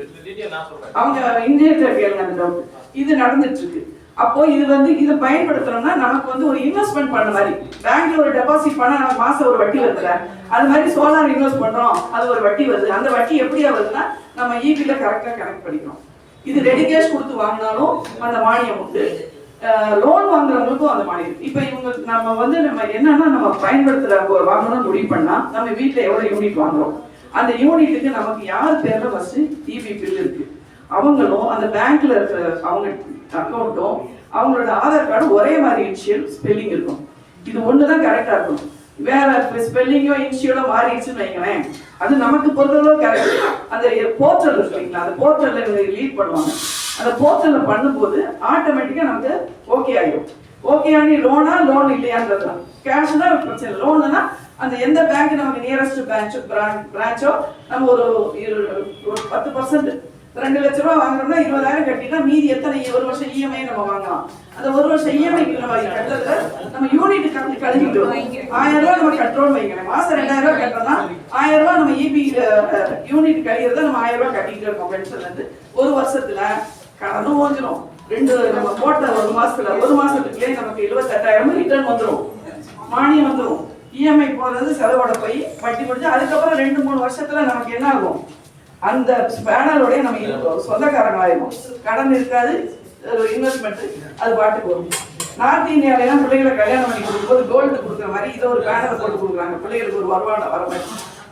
அவங்க இன்ஜினியர் கேளுங்க அந்த டவுட். இது நடந்துட்டு இருக்கு. அப்போ இது வந்து இதை பயன்படுத்துறோம்னா நமக்கு வந்து ஒரு இன்வெஸ்ட்மெண்ட் பண்ண மாதிரி. பேங்க்ல ஒரு டெபாசிட் பண்ணா நமக்கு மாசம் ஒரு வட்டி வருதுல, அது மாதிரி சோலார் இன்வெஸ்ட் பண்றோம், அது ஒரு வட்டி வருது. அந்த வட்டி எப்படியா வருதுன்னா நம்ம இபில கரெக்டா கனெக்ட் பண்ணிக்கிறோம். இது ரெடி கேஷ் கொடுத்து வாங்கினாலும் அந்த மானியம் உண்டு, லோன் வாங்குறவங்களுக்கும் அந்த மானியம். இப்போ இவங்க நம்ம வந்து நம்ம என்னன்னா நம்ம பயன்படுத்துற வாங்கணும்னு முடிவு பண்ணா நம்ம வீட்டுல எவ்வளவு யூனிட் வாங்குறோம், அந்த யூனிட்டுக்கு நமக்கு யார் பேர்ல ஃபர்ஸ்ட் இபி பில் இருக்கு, அவங்களும் அந்த பேங்க்ல இருக்கிற அவங்க அக்கௌண்ட்டும் அவங்களோட ஆதார் கார்டும் ஒரே மாதிரி இனிஷியல் ஸ்பெல்லிங் இருக்கும். இது ஒண்ணுதான் கரெக்டா இருக்கும். வேற ஸ்பெல்லிங்கோ இனிஷியலோ மாறிடுச்சுன்னு வைங்களேன், அது நமக்கு பொறுத்தளவு கரெக்ட். அந்த போர்ட்டல் இருக்குங்களா, அந்த போர்ட்டல்ல லீட் பண்ணுவாங்க. அந்த போர்ட்டல்ல பண்ணும்போது ஆட்டோமேட்டிக்கா நமக்கு ஓகே ஆகிடும். ஓகே ஆனி லோனா லோன் இல்லையான்றது தான். கேஷ்னா பிரச்சனை. லோன்னா அந்த எந்த பேங்க் நமக்கு நியரஸ்ட் பிரான்ச்சோ நம்ம ஒரு 10% 2 லட்ச ரூபாய் வாங்குறோம்னா 20,000 கட்டினா மீதி எத்தனை ஒரு வருஷம் இஎம்ஐ நம்ம வாங்கலாம். அந்த ஒரு வருஷம் இஎம்ஐக்கு நம்ம கட்டுறதுல நம்ம யூனிட் கழிக்கிட்டோம். 1000 ரூபாய் நம்ம கட்டுறோம்னு வைக்கிறேன். மாசம் 2000 ரூபாய் கட்டுறோம்னா 1000 ரூபாய் நம்ம இபி யூனிட் கழிக்கிறத நம்ம 1000 ரூபாய் கட்டிட்டு இருக்கோம் பென்ஷன்ல இருந்து. ஒரு வருஷத்துல கடனும் ஓஞ்சிரும். நம்ம போட்ட ஒரு மாசத்துக்குள்ளே நமக்கு 78,000 ரிட்டர்ன் வந்துடும், மானியம் வந்துடும். இஎம்ஐ போடுறது செலவோட போய் வட்டி முடிஞ்சு அதுக்கப்புறம் 2-3 வருஷத்துல நமக்கு என்ன ஆகும், அந்த பேனலோடய நம்ம சொந்தக்காரங்களாயிரும். கடன் இருக்காது, இன்வெஸ்ட்மெண்ட் அது பாட்டுக்கு வரும். நார்த் இந்தியாவிலாம் பிள்ளைகளை கல்யாணம் பண்ணி கொடுக்கும்போது கோல்டு கொடுக்குற மாதிரி இதை ஒரு பேனல் போட்டு கொடுக்குறாங்க, பிள்ளைகளுக்கு ஒரு வருமானம் வர மாதிரி.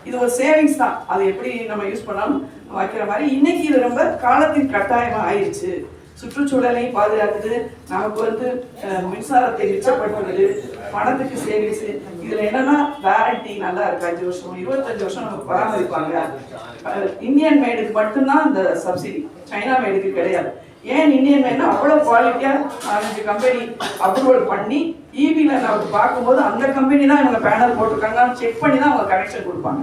இது ஒரு சேவிங்ஸ் தான், அது எப்படி நம்ம யூஸ் பண்ணாலும் வைக்கிற மாதிரி. இன்னைக்கு இது ரொம்ப காலத்தின் கட்டாயமாக ஆயிடுச்சு. சுற்றுச்சூழலையும் பாதுகாத்துட்டு நமக்கு மின்சாரத்தை மிச்சப்படுத்துறது, பணத்துக்கு சேவிங்ஸ். இதுல என்னன்னா வேரண்டி நல்லா இருக்கு, 5 வருஷம் 25 வருஷம் நமக்கு பராமரிப்பாங்க. இந்தியன் மேடுக்கு மட்டும்தான் இந்த சப்சிடி, சைனா மேடுக்கு கிடையாது. ஏன் இந்தியன் மேட்னா அவ்வளவு குவாலிட்டியா 4-5 கம்பெனி அப்ரூவல் பண்ணி இபில நமக்கு பார்க்கும்போது அந்த கம்பெனி தான் இவங்க பேனல் போட்டிருக்காங்கன்னு செக் பண்ணி தான் அவங்க கனெக்ஷன் கொடுப்பாங்க.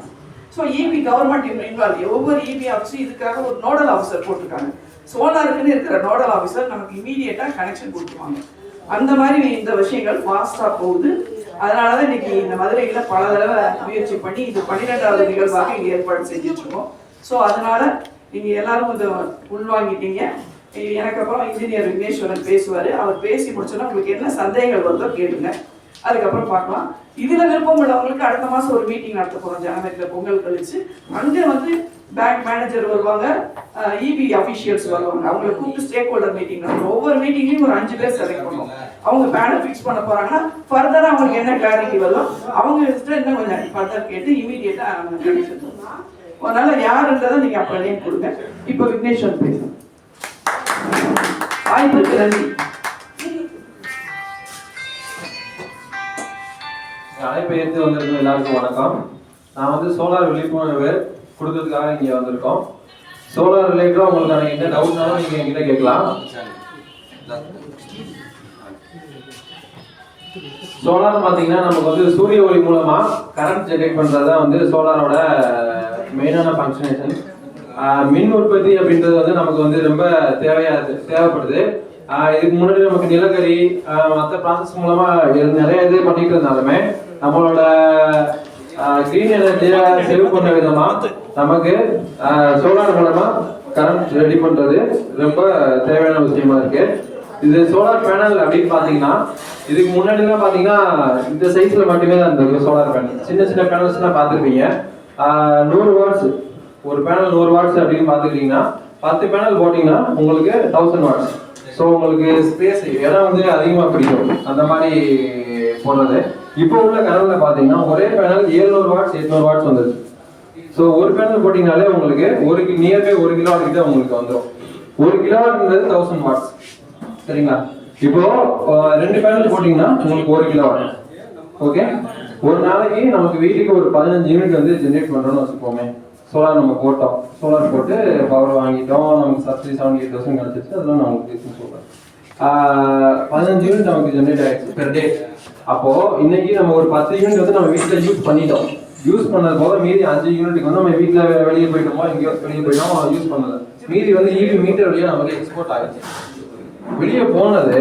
ஸோ இபி கவர்மெண்ட் இன்வால்வ், ஒவ்வொரு இபி ஆஃபீஸும் இதுக்காக ஒரு நோடல் ஆஃபீஸர் போட்டிருக்காங்க. சோலாருக்குன்னு இருக்கிற நோடல் ஆஃபீஸர் நமக்கு இமீடியட்டாக கனெக்ஷன் கொடுத்துருவாங்க. அந்த மாதிரி இந்த விஷயங்கள் ஃபாஸ்ட்டாக போகுது. அதனால தான் இன்னைக்கு இந்த மதுரையில் பல தடவை முயற்சி பண்ணி இது 12வது நிகழ்வாக இங்கே ஏற்பாடு செஞ்சுட்ருக்கோம். ஸோ அதனால நீங்கள் எல்லாரும் இதை உள்வாங்கிட்டீங்க. எனக்கு அப்புறம் இன்ஜினியர் விக்னேஸ்வரன் பேசுவார். அவர் பேசி முடிச்சோன்னா உங்களுக்கு என்ன சந்தேகங்கள் வருதோ கேளுங்க, அதுக்கப்புறம் பார்க்கலாம். இதில் விருப்பம் உள்ளவங்களுக்கு அடுத்த மாதம் ஒரு மீட்டிங் நடத்த போகிறோம், ஜனவரியில் பொங்கல் கழிச்சு. அங்கே பேங்க் மேனேஜர் வருவாங்க, இபி அஃபிஷியல்ஸ் வருவாங்க. அவங்களை கூப்பிட்டு ஸ்டேக் ஹோல்டர் மீட்டிங் நடத்தும். ஒவ்வொரு மீட்டிங்லையும் ஒரு 5 பேர் செலக்ட் பண்ணுவோம். அவங்க பேனல் ஃபிக்ஸ் பண்ண போகிறாங்கன்னா ஃபர்தராக அவங்களுக்கு என்ன கிளாரிட்டி வரும் அவங்க இன்னும் கொஞ்சம் ஃபர்தர் கேட்டு இமீடியட்டாக அவங்க கனெக்ஷன் பண்ணுவோம். அதனால் யாருன்றதை நீங்கள் அப்போ நேம் கொடுங்க. இப்போ விக்னேஸ்வரன் பேசுங்க. வாய்ப்புக்கு நன்றி. அழைப்பை ஏற்று வந்திருக்கும் எல்லாருக்கும் வணக்கம். நான் சோலார் விழிப்புணர்வு கொடுக்கறதுக்காக இங்கே வந்திருக்கோம். சோலார் ரிலேட்டடாக உங்களுக்கான எந்த டவுட்னாலும் நீங்கள் என்கிட்ட கேட்கலாம். சோலார் பார்த்தீங்கன்னா நமக்கு சூரிய ஒளி மூலமாக கரண்ட் ஜெனரேட் பண்ணுறது தான் சோலாரோட மெயினான ஃபங்க்ஷனேஷன். மின் உற்பத்தி அப்படின்றது நமக்கு ரொம்ப தேவைப்படுது. இதுக்கு முன்னாடி நமக்கு நிலக்கரி மற்ற ப்ராசஸ் மூலமா நிறைய இது பண்ணிட்டு இருந்தாலுமே நம்மளோட கிரீன் எனர்ஜியை சேவ் பண்ண விதமா நமக்கு சோலார் மூலமா கரண்ட் ரெடி பண்றது ரொம்ப தேவையான விஷயமா இருக்கு. இது சோலார் பேனல் அப்படின்னு பாத்தீங்கன்னா இதுக்கு முன்னாடிலாம் பாத்தீங்கன்னா இந்த சைஸ்ல மட்டுமே தான் இருந்தது சோலார் பேனல். சின்ன சின்ன பேனல்ஸ் எல்லாம் பார்த்துருப்பீங்க. 100 வாட்ஸ் ஒரு பேனல் 100 வாட்ஸ் அப்படின்னு பார்த்துக்கிட்டீங்கன்னா 10 பேனல் போட்டிங்கன்னா உங்களுக்கு 1000 வாட்ஸ். ஸோ உங்களுக்கு ஸ்பேஸ் இடம் அதிகமாக பிடிக்கும் அந்த மாதிரி போடுறது. இப்போ உள்ள கனவுல பார்த்தீங்கன்னா ஒரே பேனல் 700 வாட்ஸ் 800 வாட்ஸ் வந்துருச்சு. ஸோ ஒரு பேனல் போட்டிங்கனாலே உங்களுக்கு நியர்பை 1 கிலோவாட் கிட்ட உங்களுக்கு வந்துடும். 1 கிலோவாட்ன்றது 1000 வாட்ஸ். சரிங்களா? இப்போ 2 பேனல் போட்டிங்கன்னா உங்களுக்கு 1 கிலோவாட். ஓகே, ஒரு நாளைக்கு நமக்கு வீட்டுக்கு ஒரு 15 யூனிட் ஜென்ரேட் பண்ணுறோம்னு வச்சுக்கோமே. சோலார் நம்ம போட்டோம், சோலார் போட்டு பவர் வாங்கிட்டோம், நமக்கு சப்சிடி 78,000 கிடைச்சிச்சு. அதெல்லாம் நான் உங்களுக்கு சொல்றேன். 15 யூனிட் நமக்கு ஜென்ரேட் ஆயிடுச்சு பெர் டே. அப்போ இன்னைக்கு நம்ம ஒரு 10 யூனிட் நம்ம வீட்டில் யூஸ் பண்ணிட்டோம். யூஸ் பண்ணது போக மீதி 5 யூனிட்டுக்கு நம்ம வீட்டில் வெளியே போயிட்டோமோ எங்கேயோ வெளியே போயிட்டோம் யூஸ் பண்ணல. மீதி இபி மீட்டர் வழியாக நமக்கு எக்ஸ்போர்ட் ஆயிடுச்சு. வெளியே போனது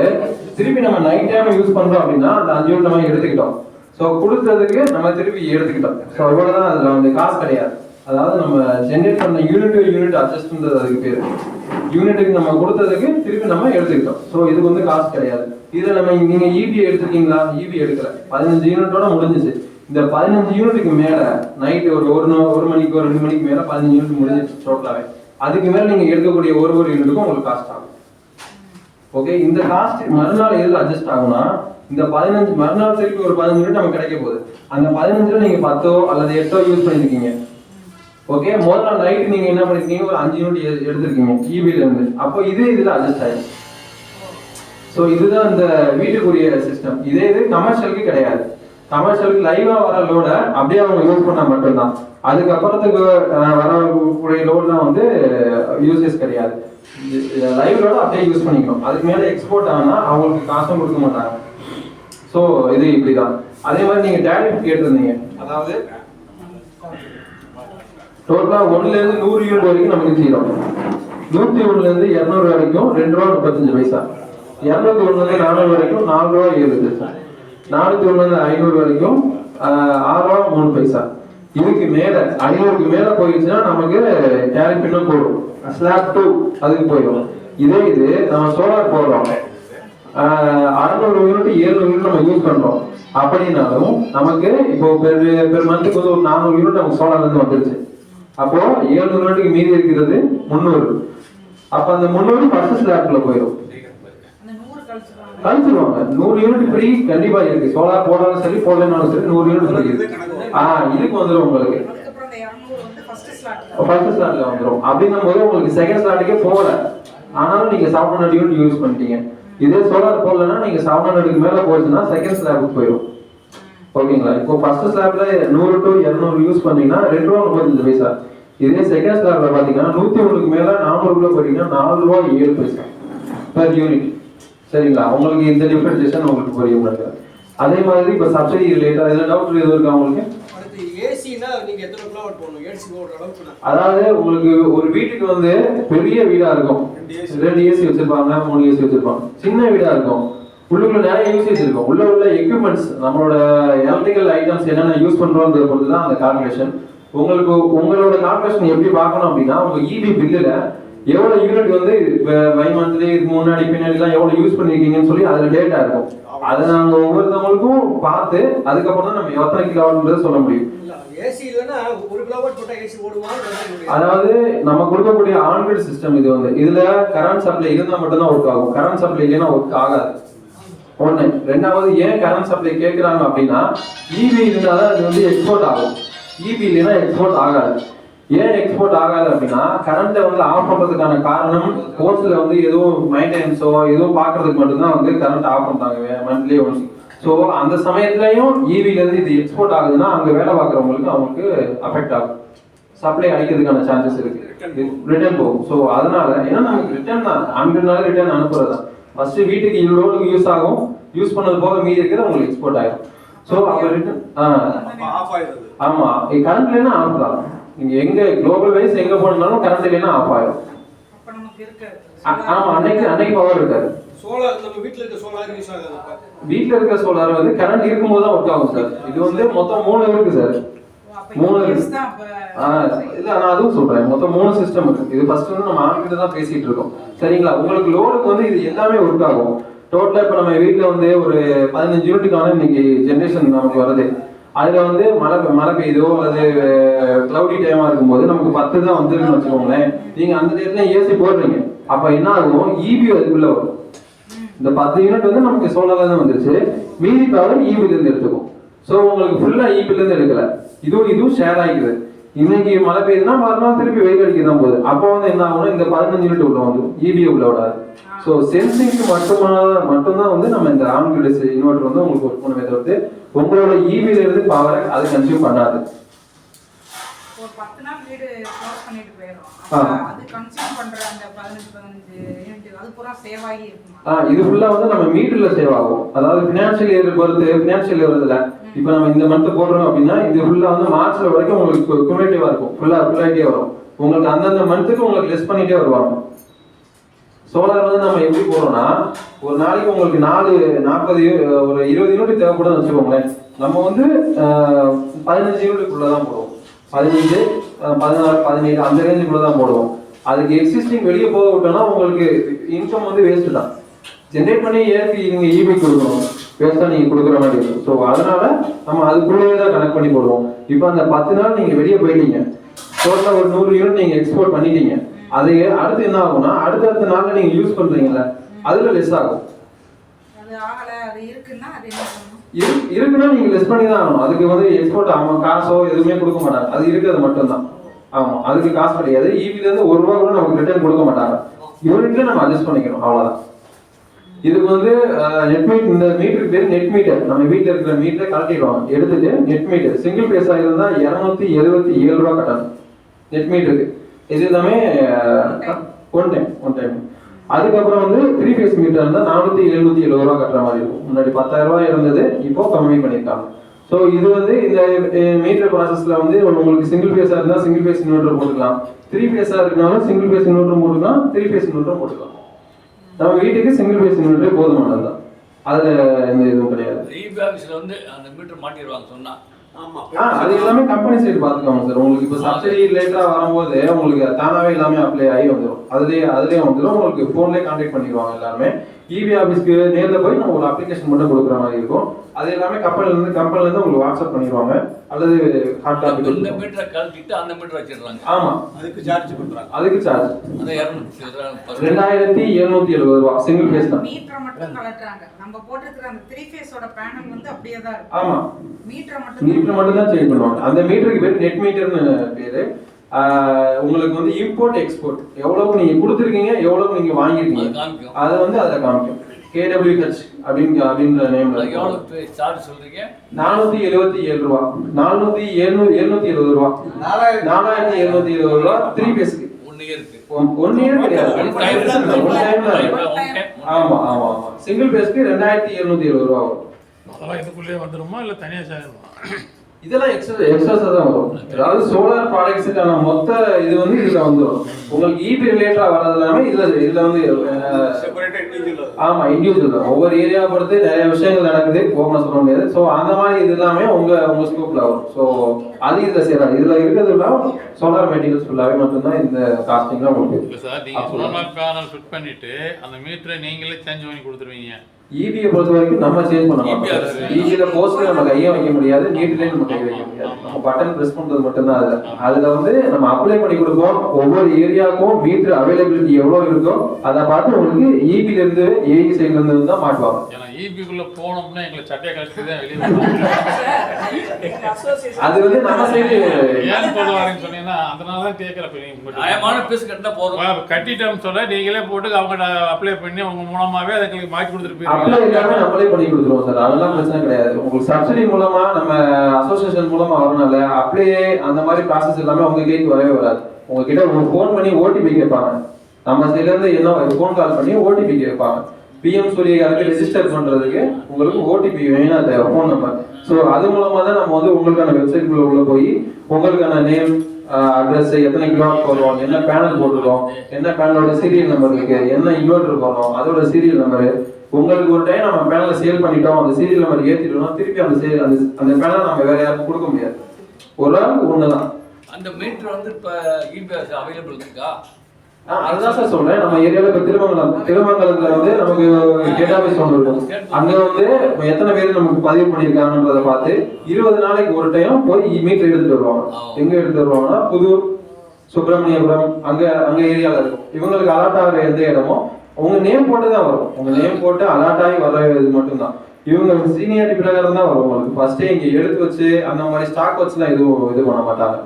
திருப்பி நம்ம நைட் டைம் யூஸ் பண்றோம் அப்படின்னா அந்த 5 யூனிட் நம்ம எடுத்துக்கிட்டோம். ஸோ கொடுத்ததுக்கு நம்ம திருப்பி எடுத்துக்கிட்டோம். ஸோ இவ்வளோதான், அதில் காசு கிடையாது. அதாவது நம்ம ஜென்ரேட் பண்ண யூனிட் அட்ஜஸ்ட் பண்றது அதுக்கு பேரு. யூனிட்டுக்கு நம்ம கொடுத்ததுக்கு திருப்பி நம்ம எடுத்துக்கிட்டோம். ஸோ இதுக்கு காசு கிடையாது. இதில் நீங்க இபி எடுத்துருக்கீங்களா? இபி எடுக்கல. 15 யூனிட்டோட முடிஞ்சிச்சு. இந்த 15 யூனிட்டுக்கு மேல நைட்டு ஒரு மணிக்கு 2 மணிக்கு மேல 15 யூனிட் முடிஞ்சிச்சு டோட்டலாவே. அதுக்கு மேல நீங்க எடுக்கக்கூடிய ஒரு யூனிட்டுக்கும் உங்களுக்கு காஸ்ட் ஆகும். ஓகே, இந்த காஸ்ட் மறுநாள் எதுல அட்ஜஸ்ட் ஆகும்னா இந்த 15 மறுநாள் திருப்பி ஒரு 15 யூனிட் நமக்கு கிடைக்க போகுது. அந்த 15ல நீங்க 10 அல்லது 8 யூஸ் பண்ணிருக்கீங்க. ஓகே, முதல் நாள் நைட் நீங்க என்ன பண்ணிருக்கீங்க, ஒரு 5 யூனிட் எடுத்திருக்கீங்க இபில இருந்து. அப்போ இதுல அட்ஜஸ்ட் ஆயிடும். ஸோ இதுதான் இந்த வீட்டுக்குரிய சிஸ்டம். இது கமர்ஷியலுக்கு கிடையாது. கமர்ஷியலுக்கு லைவா வர லோட அப்படியே அவங்க யூஸ் பண்ணா மட்டும்தான். அதுக்கப்புறத்துக்கு வரக்கூடிய லோட்லாம் யூசேஜ் கிடையாது. லைவ் லோட அப்படியே யூஸ் பண்ணிக்கணும். அதுக்கு மேல எக்ஸ்போர்ட் ஆனா அவங்களுக்கு காசும் கொடுக்க மாட்டாங்க. ஸோ இது இப்படிதான். அதே மாதிரி நீங்க டேரிஃப் கேட்டிருந்தீங்க. அதாவது டோட்டலா 1ல இருந்து 100 யூனிட் வரைக்கும் நமக்கு செய்யறோம். 101ல இருந்து 200 வரைக்கும் 2 ரூபா 35 பைசா. 201ல இருந்து 400 வரைக்கும் 4 ரூபா 7 பைசா. 401ல இருந்து 500 வரைக்கும் 6 ரூபா 3 பைசா. இதுக்கு மேல 500க்கு மேல போயிடுச்சுன்னா நமக்கு டேரிஃப் இன்னும் போடும். ஸ்லாப் 2 அதுக்கு போயிடும். இது நம்ம சோலார் போடுறோம். 600 யூனிட் 700 யூனிட் நம்ம யூஸ் பண்றோம் அப்படின்னாலும் நமக்கு இப்போ பெர் மந்த்துக்கு வந்து ஒரு 400 யூனிட் நமக்கு சோலார்ல இருந்து வந்துருச்சு. அப்போ 700 யூனிட்டுக்கு மீதி இருக்கிறது 300. அப்ப அந்த 300 ஃபர்ஸ்ட் ஸ்லாப்ல போயிடும். கழிச்சிருவாங்க. 100 யூனிட் ஃப்ரீ கண்டிப்பா இருக்கு. சோலார் போடாலும் சரி போடலனாலும் சரி 100 யூனிட் ஃப்ரீ இருக்கு. இதுக்கு வந்துடும் உங்களுக்கு ஃபர்ஸ்ட் ஸ்லாட்ல வந்துடும். அப்படின்னும் போது உங்களுக்கு செகண்ட் ஸ்லாட்டுக்கே போகல, ஆனாலும் நீங்க 700 யூனிட் யூஸ் பண்ணிட்டீங்க. இதே சோலார் போடலன்னா நீங்க 700க்கு மேல போச்சுன்னா செகண்ட் ஸ்லாபுக்கு போயிடும். ஓகேங்களா? இப்போ ஃபர்ஸ்ட் ஸ்லாப்ல 100 to 200 யூஸ் பண்ணீங்கன்னா 2 ரூபா 35 பைசா. இதே செகண்ட் ஸ்லாப்ல பாத்தீங்கன்னா 101க்கு மேல 400 போட்டீங்கன்னா 4 ரூபா 7 பைசா per யூனிட். சரிங்களா? உங்களுக்கு இந்த டிஃபரன்ஷியேஷன் உங்களுக்கு புரியும். அதே மாதிரி இப்போ சப்சிடி ரிலேட்டட் அதுல டவுட் எதுவும் இருக்கா உங்களுக்கு? ஏசினா நீங்க எத்தனை கிலோவாட் போடணும்? ஏசி ஓடுற அளவுக்கு அதாவது உங்களுக்கு ஒரு வீட்டுக்கு வந்து பெரிய வீடா இருக்கும், 2 ஏசி வச்சிருப்பாங்க, 3 ஏசி வச்சிருப்பாங்க. சின்ன வீடா இருக்கும், உள்ளுக்குள்ள நிறைய யூசேஜ் இருக்கும். உள்ள எக்யூப்மெண்ட்ஸ் நம்மளோட எலக்ட்ரிக்கல் ஐட்டம்ஸ் என்னென்ன யூஸ் பண்றோம்ன்றது பொறுத்து தான் அந்த கால்குலேஷன். உங்களோட கால்குலேஷன் எப்படி பார்க்கணும் அப்படின்னா உங்க இபி பில்லுல எவ்வளவு யூனிட் வந்து பை மந்த்லி முன்னாடி பின்னாடி எல்லாம் எவ்வளவு யூஸ் பண்ணிருக்கீங்கன்னு சொல்லி அதுல டேட்டா இருக்கும். அதை நாங்க ஒவ்வொருத்தவங்களுக்கும் பார்த்து அதுக்கப்புறம் தான் நம்ம எத்தனை கிலோவாட்ன்றதை சொல்ல முடியும். ஏசி இல்லனா 1 கிலோவாட் போட்டா ஏசி ஓடுமா? அதாவது நம்ம கொடுக்கக்கூடிய ஆன்கிரிட் சிஸ்டம் இது வந்து இதுல கரண்ட் சப்ளை இருந்தா மட்டும் தான் ஒர்க் ஆகும். கரண்ட் சப்ளை இல்லைன்னா ஒர்க் ஆகாது. ஒண்ணு. ரெண்டாவது ஏன் கரண்ட் சப்ளை கேட்கறாங்க அப்படின்னா இபி இருந்தாதான் அது வந்து எக்ஸ்போர்ட் ஆகும். இபி இல்லைன்னா எக்ஸ்போர்ட் ஆகாது. ஏன் எக்ஸ்போர்ட் ஆகாது அப்படின்னா கரண்ட்டை வந்து ஆஃப் பண்றதுக்கான காரணம் கோர்ஸ்ல வந்து எதுவும் மெயின்டெனன்ஸோ எதுவும் பாக்குறதுக்கு மட்டும்தான் வந்து கரண்ட் ஆஃப் பண்றாங்க மந்த்லி ஒன்ஸ். ஸோ அந்த சமயத்துலயும் இவில இருந்து இது எக்ஸ்போர்ட் ஆகுதுன்னா அங்க வேலை பார்க்குறவங்களுக்கு அவங்களுக்கு அஃபெக்ட் ஆகும். சப்ளை அடிக்கிறதுக்கான சான்சஸ் இருக்கு, ரிட்டர்ன் போகும். ஸோ அதனால ஏன்னா நமக்கு ரிட்டர்ன் தான் அனுப்பினால ரிட்டர்ன் அனுப்புறது தான். ஃபர்ஸ்ட் வீட்டுக்கு இவ்வளோக்கு யூஸ் ஆகும், யூஸ் பண்ணது போக மீதி இருக்கிறது உங்களுக்கு எக்ஸ்போர்ட் ஆகும். ஸோ அப்போ ரிட்டர்ன் ஆமா கரண்ட் இல்லைன்னா ஆஃப் தான். நீங்க எங்க குளோபல் வைஸ் எங்க போனாலும் கரண்ட் இல்லைன்னா ஆஃப் ஆயிடும். ஆமா அன்னைக்கு பவர் இருக்காது. சோலார் நம்ம வீட்ல இருக்க சோலார் யூஸ் ஆகாது. வீட்ல இருக்க சோலார் வந்து கரண்ட் இருக்கும்போது தான் ஒர்க் ஆகும் சார். இது வந்து மொத்தம் 3 இருக்கு சார். 3 இருக்கு. இல்ல நான் அதுவும் சொல்றேன். மொத்தம் 3 சிஸ்டம் இருக்கு. இது ஃபர்ஸ்ட் வந்து நம்ம ஆன்கிட்ட தான் பேசிட்டு இருக்கோம். சரிங்களா? உங்களுக்கு லோடுக்கு வந்து இது எல்லாமே ஒர்க் ஆகும். டோட்டலா இப்ப நம்ம வீட்ல வந்து ஒரு 15 யூனிட்டுக்கான இன்னைக்கு ஜெனரேஷன் நமக்கு வருது. அதுல வந்து மழை பெய்யுதோ அது கிளவுடி டைமா இருக்கும்போது நமக்கு 10 தான் வந்துருக்குன்னு வச்சுக்கோங்களேன். நீங்க அந்த டேட்ல ஏசி போடுறீங்க, அப்ப என்ன ஆகும்? இபி அதுக்குள்ள வரும். இந்த 10 யூனிட் வந்து நமக்கு சோலார்ல தான் வந்துருச்சு, மீதி பவர் இபில இருந்து எடுத்துக்கும். ஸோ உங்களுக்கு ஃபுல்லா இபில இருந்து எடுக்கல, இதுவும் ஷேர் ஆகிக்குது. இன்னைக்கு மழை பெய்யுதுன்னா மறுநாள் திருப்பி வெயில் அடிக்க தான் போகுது. அப்போ வந்து என்ன ஆகும்னா இந்த 15 யூனிட் உள்ள வந்துடும், இபி உள்ள விடாது. ஸோ சென்சிங்க்கு மட்டும்தான் வந்து நம்ம இந்த ஆன்கிரிட் இன்வெர்டர் வந்து உங்களுக்கு ஒர்க் பண்ணவே தவிர்த்து உங்களோட இபில இருந்து பவரை அது கன்சியூம் பண்ணாது. ஒரு 10 நாள் வீடு க்ளோஸ் பண்ணிட்டு போயிடும். அது கன்சியூம் பண்ற அந்த 15 யூனிட் அது பூரா சேவ் ஆகி இருக்குமா? இது ஃபுல்லா வந்து நம்ம மீட்டர்ல சேவ் ஆகும். அதாவது ஃபினான்ஷியல் இயர் பொறுத்து ஃபினான்ஷியல் இயர்ல இப்போ நம்ம இந்த மந்த் போடுறோம் அப்படின்னா இது ஃபுல்லா வந்து மார்ச்ல வரைக்கும் உங்களுக்கு குமுலேட்டிவா இருக்கும். ஃபுல்லாயிட்டே வரும். உங்களுக்கு அந்தந்த மந்த்துக்கு உங்களுக்கு லெஸ் பண்ணிட்டே வருவாங்க. சோலார் வந்து நம்ம எப்படி போறோம்னா ஒரு நாளைக்கு உங்களுக்கு 40 ஒரு 20 யூனிட் தேவைப்படுதுன்னு வச்சுக்கோங்களேன். நம்ம வந்து 15 யூனிட்டுக்குள்ள தான் போடுவோம். 15, 16, 17 அந்த ரேஞ்சுக்குள்ள தான் போடுவோம். அதுக்கு எக்ஸிஸ்டிங் வெளியே போக விட்டோம்னா உங்களுக்கு இன்கம் வந்து வேஸ்ட் தான். ஜென்ரேட் பண்ணி ஏற்றி நீங்க இபி கொடுக்கணும், வேஸ்டா நீங்க கொடுக்குற மாதிரி இருக்கும். ஸோ அதனால நம்ம அதுக்குள்ளேயே தான் கனெக்ட் பண்ணி போடுவோம். இப்போ அந்த 10 நாள் நீங்க வெளியே போயிட்டீங்க, டோட்டலாக ஒரு 100 யூனிட் நீங்க எக்ஸ்போர்ட் பண்ணிட்டீங்க. அது அடுத்து என்ன ஆகும்னா அடுத்த நாள்ல நீங்க யூஸ் பண்றீங்கல்ல அதுல லெஸ் ஆகும். இருக்குன்னா நீங்க லெஸ் பண்ணி தான் ஆகணும். அதுக்கு வந்து எக்ஸ்போர்ட் ஆகும் காசோ எதுவுமே கொடுக்க மாட்டாங்க. அது இருக்கிறது மட்டும்தான். ஆமா அதுக்கு காசு கிடையாது. இபில இருந்து 1 ரூபா கூட நமக்கு ரிட்டர்ன் கொடுக்க மாட்டாங்க. யூனிட்ல நம்ம அட்ஜஸ்ட் பண்ணிக்கணும், அவ்வளவுதான். இதுக்கு வந்து நெட் மீட், இந்த மீட்டருக்கு பேர் நெட் மீட்டர். நம்ம வீட்டில் இருக்கிற மீட்டரை கலட்டிடுவாங்க, எடுத்துட்டு நெட் மீட்டர் சிங்கிள் பேஸா இருந்தா 277 ரூபா கட்டணும் நெட் மீட்டருக்கு. இது எல்லாமே ஒன் டைம். அதுக்கப்புறம் வந்து 3 பேஸ் மீட்டர் இருந்தா 477 ரூபா கட்டுற மாதிரி இருக்கும். முன்னாடி 10,000 ரூபாய் இருந்தது, இப்போ கம்மி பண்ணியிருக்காங்க. ஸோ இது வந்து இந்த மீட்டர் ப்ராசஸ்ல வந்து உங்களுக்கு சிங்கிள் பேஸா இருந்தா சிங்கிள் பேஸ் இன்வெர்டர் போட்டுக்கலாம், 3 பேஸா இருக்கனாலும் சிங்கிள் பேஸ் இன்வெர்டர் போட்டுக்கலாம், 3 பேஸ் இன்வெர்டர் போட்டுக்கலாம். நம்ம வீட்டுக்கு சிங்கிள் பேஸ் இன்வெர்டர் போதுமானது தான், அதுல எந்த இதுவும் கிடையாது. வந்து அந்த மீட்டர் மாட்டிடுவாங்க சொன்னா அது எல்லாமே கம்பெனி சைடு பாத்துக்கோங்க சார். உங்களுக்கு இப்போ சப்சிடி ரிலேட்டடா வரும்போது உங்களுக்கு தானாவே எல்லாமே அப்ளை ஆகி வந்துடும். அதுலயே வந்துடும். உங்களுக்கு போன்லயே கான்டாக்ட் பண்ணிடுவாங்க எல்லாருமே. இபி ஆஃபீஸ்க்கு நேரில் போய் நம்ம ஒரு அப்ளிகேஷன் மட்டும் கொடுக்குற மாதிரி இருக்கும். அது எல்லாமே கம்பெனிலேருந்து உங்களுக்கு வாட்ஸ்அப் பண்ணிடுவாங்க, அல்லது ஹார்ட் காப்பி. இந்த மீட்டரை கழட்டிட்டு அந்த மீட்டர் வச்சிடுறாங்க. ஆமாம், அதுக்கு சார்ஜ் பண்ணுறாங்க. அதுக்கு சார்ஜ் அது 2770 ரூபா சிங்கிள் ஃபேஸ் தான். மீட்டரை மட்டும் கலட்டுறாங்க. நம்ம போட்டிருக்கிற அந்த 3 ஃபேஸோட பேனல் வந்து அப்படியே தான் இருக்கு. ஆமாம், மீட்டரை மட்டும் தான் சேஞ்ச் பண்ணுவாங்க. அந்த மீட்டருக்கு பேர் நெட் மீட்டர்னு பேரு. உங்களுக்கு வந்து இம்போர்ட் எக்ஸ்போர்ட் எவ்வளவு நீங்க கொடுத்துருக்கீங்க, எவ்வளவு நீங்க வாங்கியிருக்கீங்க அதை வந்து அதில் காமிக்கும். KWH அப்படின்ற நேம்ல எவ்வளவு சார்ஜ் சொல்றீங்க? 477 ரூபா, 770 ரூபா, 4720 ரூபா 3 பேஸ்க்கு. 1 இயருக்கு 1 இயர் கிடையாது, ஆமா ஆமா ஆமா. சிங்கிள் பேஸ்க்கு 2720 ரூபா வரும். அதெல்லாம் இதுக்குள்ளே வந்துருமா இல்லை தனியாக சேருமா? இதெல்லாம் எக்ஸ்ட்ரா தான் வரும். அதாவது சோலார் ப்ராடக்ட்ஸுக்கான மொத்த இது வந்து இதுல வந்துடும். உங்களுக்கு இபி ரிலேட்டடா வர்றது எல்லாமே இதுல வந்து ஆமா இண்டிவிஜுவல் தான். ஒவ்வொரு ஏரியா பொறுத்து நிறைய விஷயங்கள் நடக்குது, ஓப்பனா சொல்ல முடியாது. ஸோ அந்த மாதிரி இது எல்லாமே உங்க ஸ்கோப்ல வரும். ஸோ அது இதுல சேராது. இதுல இருக்கிறதுலாம் சோலார் மெட்டீரியல்ஸ் ஃபுல்லாவே மட்டும்தான் இந்த காஸ்டிங்ல உங்களுக்கு. இல்லை சார், நீங்கள் சோலார் பேனல் ஃபிட் பண்ணிட்டு அந்த மீட்டரை நீங்களே சேஞ்ச் பண்ணி கொடுத்துருவீங்க. இபியை பொறுத்த வரைக்கும் நம்ம சேஞ்ச் பண்ண மாட்டோம். இபியில போஸ்ட்ல நம்ம கையை வைக்க முடியாது, மீட்டர்லயும் நம்ம கை வைக்க முடியாது. நம்ம பட்டன் பிரஸ் பண்றது மட்டும்தான். அதுல வந்து நம்ம அப்ளை பண்ணி கொடுப்போம். ஒவ்வொரு ஏரியாவுக்கும் மீட்டர் அவைலபிலிட்டி எவ்வளவு இருக்கோ அதை பார்த்து உங்களுக்கு இபில இருந்து ஏஇ சைட்ல இருந்து தான் மாட்டுவாங்க. ஏன்னா இபிக்குள்ள போனோம்னா எங்களுக்கு சட்டையை கழிச்சு தான் வெளியே அது வந்து நம்ம சைடு ஏன் போடுவாருன்னு சொன்னீங்கன்னா அதனால தான் கேட்குறேன். நியாயமான பீஸ் கட்டினா போதும். கட்டிட்டோம்னு சொல்ல நீங்களே போட்டு அவங்க அப்ளை பண்ணி அவங்க மூலமாவே அதுக்கு மாற்றி கொடுத்துட்டு அப்ளை எல்லாமே நம்மளே பண்ணி கொடுத்துருவோம் சார். அதெல்லாம் பிரச்சனை கிடையாது. உங்களுக்கு சப்சிடி மூலமா நம்ம அசோசியேஷன் மூலமா வரனால அப்ளையே அந்த மாதிரி ப்ராசஸ் எல்லாமே உங்க கைக்கு வரவே வராது. உங்ககிட்ட ஃபோன் பண்ணி ஓடிபி கேட்பாங்க. நம்ம சைட்ல இருந்து என்ன ஃபோன் கால் பண்ணி ஓடிபி கேட்பாங்க. பிஎம் சூரியகாருக்கு ரெஜிஸ்டர் பண்றதுக்கு உங்களுக்கு ஓடிபி வேணும், அந்த ஃபோன் நம்பர். ஸோ அது மூலமா தான் நம்ம வந்து உங்களுக்கான வெப்சைட்குள்ள உள்ள போய் உங்களுக்கான நேம், அட்ரஸ், எத்தனை கிலோவாட் போடுறோம், என்ன பேனல் போட்டுருக்கோம், என்ன பேனலோட சீரியல் நம்பர் இருக்கு, என்ன இன்வெர்டர் போடுறோம், அதோட சீரியல் நம்பரு. உங்களுக்கு ஒரு டைம் நம்ம பேனலை சேல் பண்ணிட்டோம், அந்த சீரியல் நம்பர் ஏற்றிட்டோம், திருப்பி அந்த பேனலை நம்ம வேற யாருக்கும் கொடுக்க முடியாது. ஒரு ஆளுக்கு ஒண்ணுதான். அந்த மீட்டர் வந்து இப்போ இபிஎஸ் அவைலபிள் இருக்கா? அதுதான் சார் சொல்றேன். நம்ம ஏரியால இப்ப திருமங்கலத்துல வந்து நமக்கு டேட்டாபேஸ் ஒன்று இருக்கும். அங்க வந்து எத்தனை பேர் நமக்கு பதிவு பண்ணிருக்காங்கன்றத பார்த்து 20 நாளைக்கு ஒரு டைம் போய் மீட்டர் எடுத்துட்டு வருவாங்க. எங்க எடுத்துட்டு வருவாங்கன்னா புதூர், சுப்பிரமணியபுரம், அங்க ஏரியால இருக்கும். இவங்களுக்கு அலாட் ஆகிற எந்த இடமோ உங்க நேம் போட்டு தான் வரும். உங்க நேம் போட்டு அலாட் ஆகி வர இது மட்டும்தான். இவங்க சீனியாரிட்டி பிரகாரம் தான் வரும். உங்களுக்கு ஃபர்ஸ்டே இங்க எடுத்து வச்சு அந்த மாதிரி ஸ்டாக் வச்சுலாம் எதுவும் இது பண்ண மாட்டாங்க.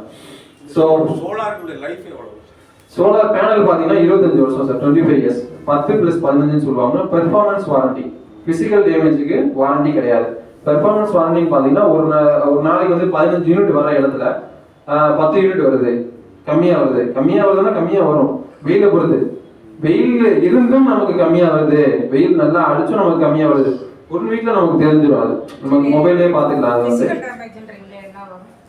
ஸோ சோலாருடைய லைஃப் எவ்வளவு? சோலார் பேனல் பார்த்தீங்கன்னா 25 வருஷம் சார், 25 இயர்ஸ். 10+15 சொல்லுவாங்க. பெர்ஃபார்மன்ஸ் வாரண்டி, பிசிக்கல் டேமேஜுக்கு வாரண்டி கிடையாது. பெர்ஃபார்மன்ஸ் வாரண்டின்னு பார்த்தீங்கன்னா ஒரு நாளைக்கு வந்து 15 யூனிட் வர இடத்துல 10 யூனிட் வருது, கம்மியாக வருதுன்னா கம்மியாக வரும். வெயிலை பொறுத்து, வெயில் இருந்தும் நமக்கு கம்மியாக வருது, வெயில் நல்லா அடிச்சும் நமக்கு கம்மியாக வருது, ஒரு வீட்டில் நமக்கு தெரிஞ்சிடும். அது நமக்கு மொபைல்லேயே பார்த்துக்கலாம். அது வந்து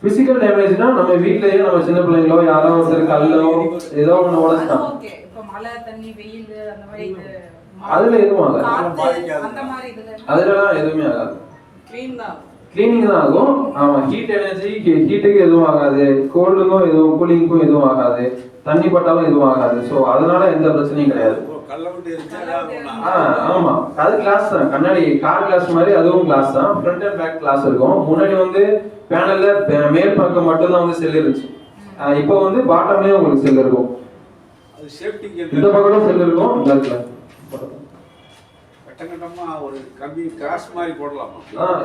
பிசிக்கல் டேமேஜ்னா நம்ம வீட்லயே நம்ம சின்ன பிள்ளைங்களோ யாரோ ஒருத்தர் கல்லோ ஏதோ ஒன்று உடச்சிட்டாங்க, அதுல எதுவும் ஆகாது. அதுலலாம் எதுவுமே ஆகாது, கிளீனிங் தான் ஆகும். ஆமா, ஹீட் எனர்ஜி, ஹீட்டுக்கு எதுவும் ஆகாது, கோல்டுக்கும் எதுவும் கூலிங்க்கும் எதுவும் ஆகாது, தண்ணி பட்டாலும் எதுவும் ஆகாது. ஸோ அதனால எந்த பிரச்சனையும் கிடையாது. ஆமா, அது கிளாஸ் தான். கண்ணாடி கார் கிளாஸ் மாதிரி அதுவும் கிளாஸ் தான். ஃப்ரண்ட் அண்ட் பேக் கிளாஸ் இருக்கும். முன்னாடி வந்து பேனல்ல மேல் பக்கம் மட்டும் தான் வந்து செல் இருந்துச்சு. இப்போ வந்து பாட்டம்லயே உங்களுக்கு செல் இருக்கும். இந்த பக்கம் செல் இருக்கும். இந்த இடத்துல ஒரு கம்பி கிராஸ் மாதிரி போடலாமா?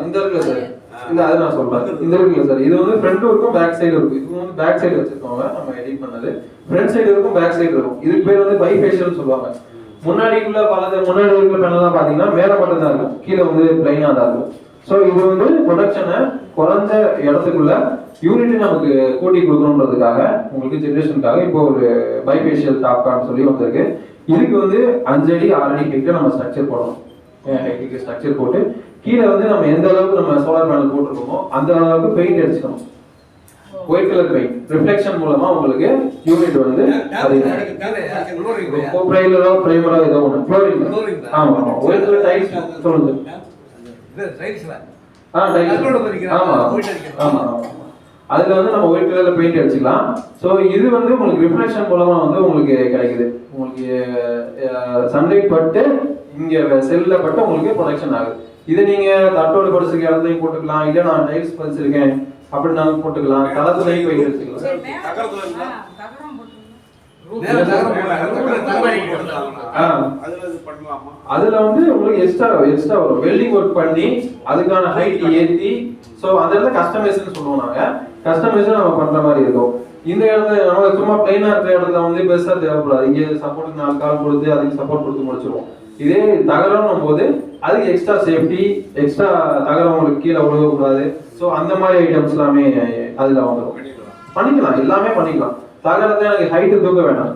இந்த இருக்குல்ல சார், இந்த அது நான் சொல்றேன். இந்த இருக்குல்ல சார், இது வந்து ஃப்ரண்ட் இருக்கும், பேக் சைடு இருக்கும். இது வந்து பேக் சைடு வச்சிருக்கோங்க நம்ம எடிட் பண்ணது. ஃப்ரண்ட் சைடு இருக்கும், பேக் சைடு இருக்கும். இதுக்கு பேர் வந்து பைஃபேஷியல் சொல்லுவாங்க. முன்னாடி இருக்கிற பேனல்லாம் பாத்தீங்கன்னா மேல மட்டும் தான் இருக்கும், கீழே வந்து பிளைனா தான் இருக்கும். ஸோ இது வந்து ப்ரொடக்ஷனை குறைஞ்ச இடத்துக்குள்ள யூனிட் நமக்கு கூட்டி கொடுக்கணுன்றதுக்காக உங்களுக்கு ஜென்ரேஷனுக்காக இப்போ ஒரு பைஃபேஷியல் டாப்கான்னு சொல்லி வந்திருக்கு. இதுக்கு வந்து 5 அடி 6 அடி ஹைட்ல நம்ம ஸ்ட்ரக்சர் போடணும். ஹைட்டுக்கு ஸ்ட்ரக்சர் போட்டு கீழே வந்து நம்ம எந்த அளவுக்கு நம்ம சோலார் பேனல் போட்டிருக்கோமோ அந்த அளவுக்கு பெயிண்ட் அடிச்சுக்கணும். ஒயிட் கலர் பெயிண்ட் ரிஃப்ளெக்ஷன் மூலமா உங்களுக்கு யூனிட் வந்து பிரைமரோ ஏதோ ஒன்று ஃப்ளோரிங். ஆமா, ஒயிட் கலர் டைல்ஸ் சொல்லுங்க. அதுல வந்து நம்ம ஒயிட் கலர்ல பெயிண்ட் அடிச்சுக்கலாம். ஸோ இது வந்து உங்களுக்கு ரிஃப்ளெக்ஷன் மூலமா வந்து உங்களுக்கு கிடைக்குது. உங்களுக்கு சன்லைட் பட்டு இங்கே செல்லில் பட்டு உங்களுக்கு ப்ரொடக்ஷன் ஆகுது. இதை நீங்கள் தட்டோடு படிச்சிருக்க இடத்துலையும் போட்டுக்கலாம், இல்லை நான் டைல்ஸ் பதிச்சிருக்கேன் அப்படின்னாலும் போட்டுக்கலாம், தளத்துலையும் போய் வச்சுக்கலாம். சரி, மேல தகரம் போட்டுருங்க. அதுல வந்து உங்களுக்கு எக்ஸ்ட்ரா வரும். வெல்டிங் ஒர்க் பண்ணி அதுக்கான ஹைட் ஏற்றி, ஸோ அந்த இடத்துல கஸ்டமைசேஷன் சொல்லுவோம். நாங்கள் கஸ்டமைசேஷன் நம்ம பண்ற மாதிரி இருக்கும். இந்த இடத்துல நம்ம சும்மா பிளைனா இருக்கிற இடத்துல வந்து பெருசா தேவைப்படாது. இங்கே சப்போர்ட்டுக்கு 4 கால் கொடுத்து அதுக்கு சப்போர்ட் கொடுத்து முடிச்சிருவோம். இதே தகரம் போது அதுக்கு எக்ஸ்ட்ரா சேஃப்டி, எக்ஸ்ட்ரா தகரம் உங்களுக்கு கீழே விழுகக்கூடாது. ஸோ அந்த மாதிரி ஐட்டம்ஸ் எல்லாமே அதுல வந்துடும். பண்ணிக்கலாம், எல்லாமே பண்ணிக்கலாம். தகரத்தை எனக்கு ஹைட்டு தூக்க வேண்டாம்,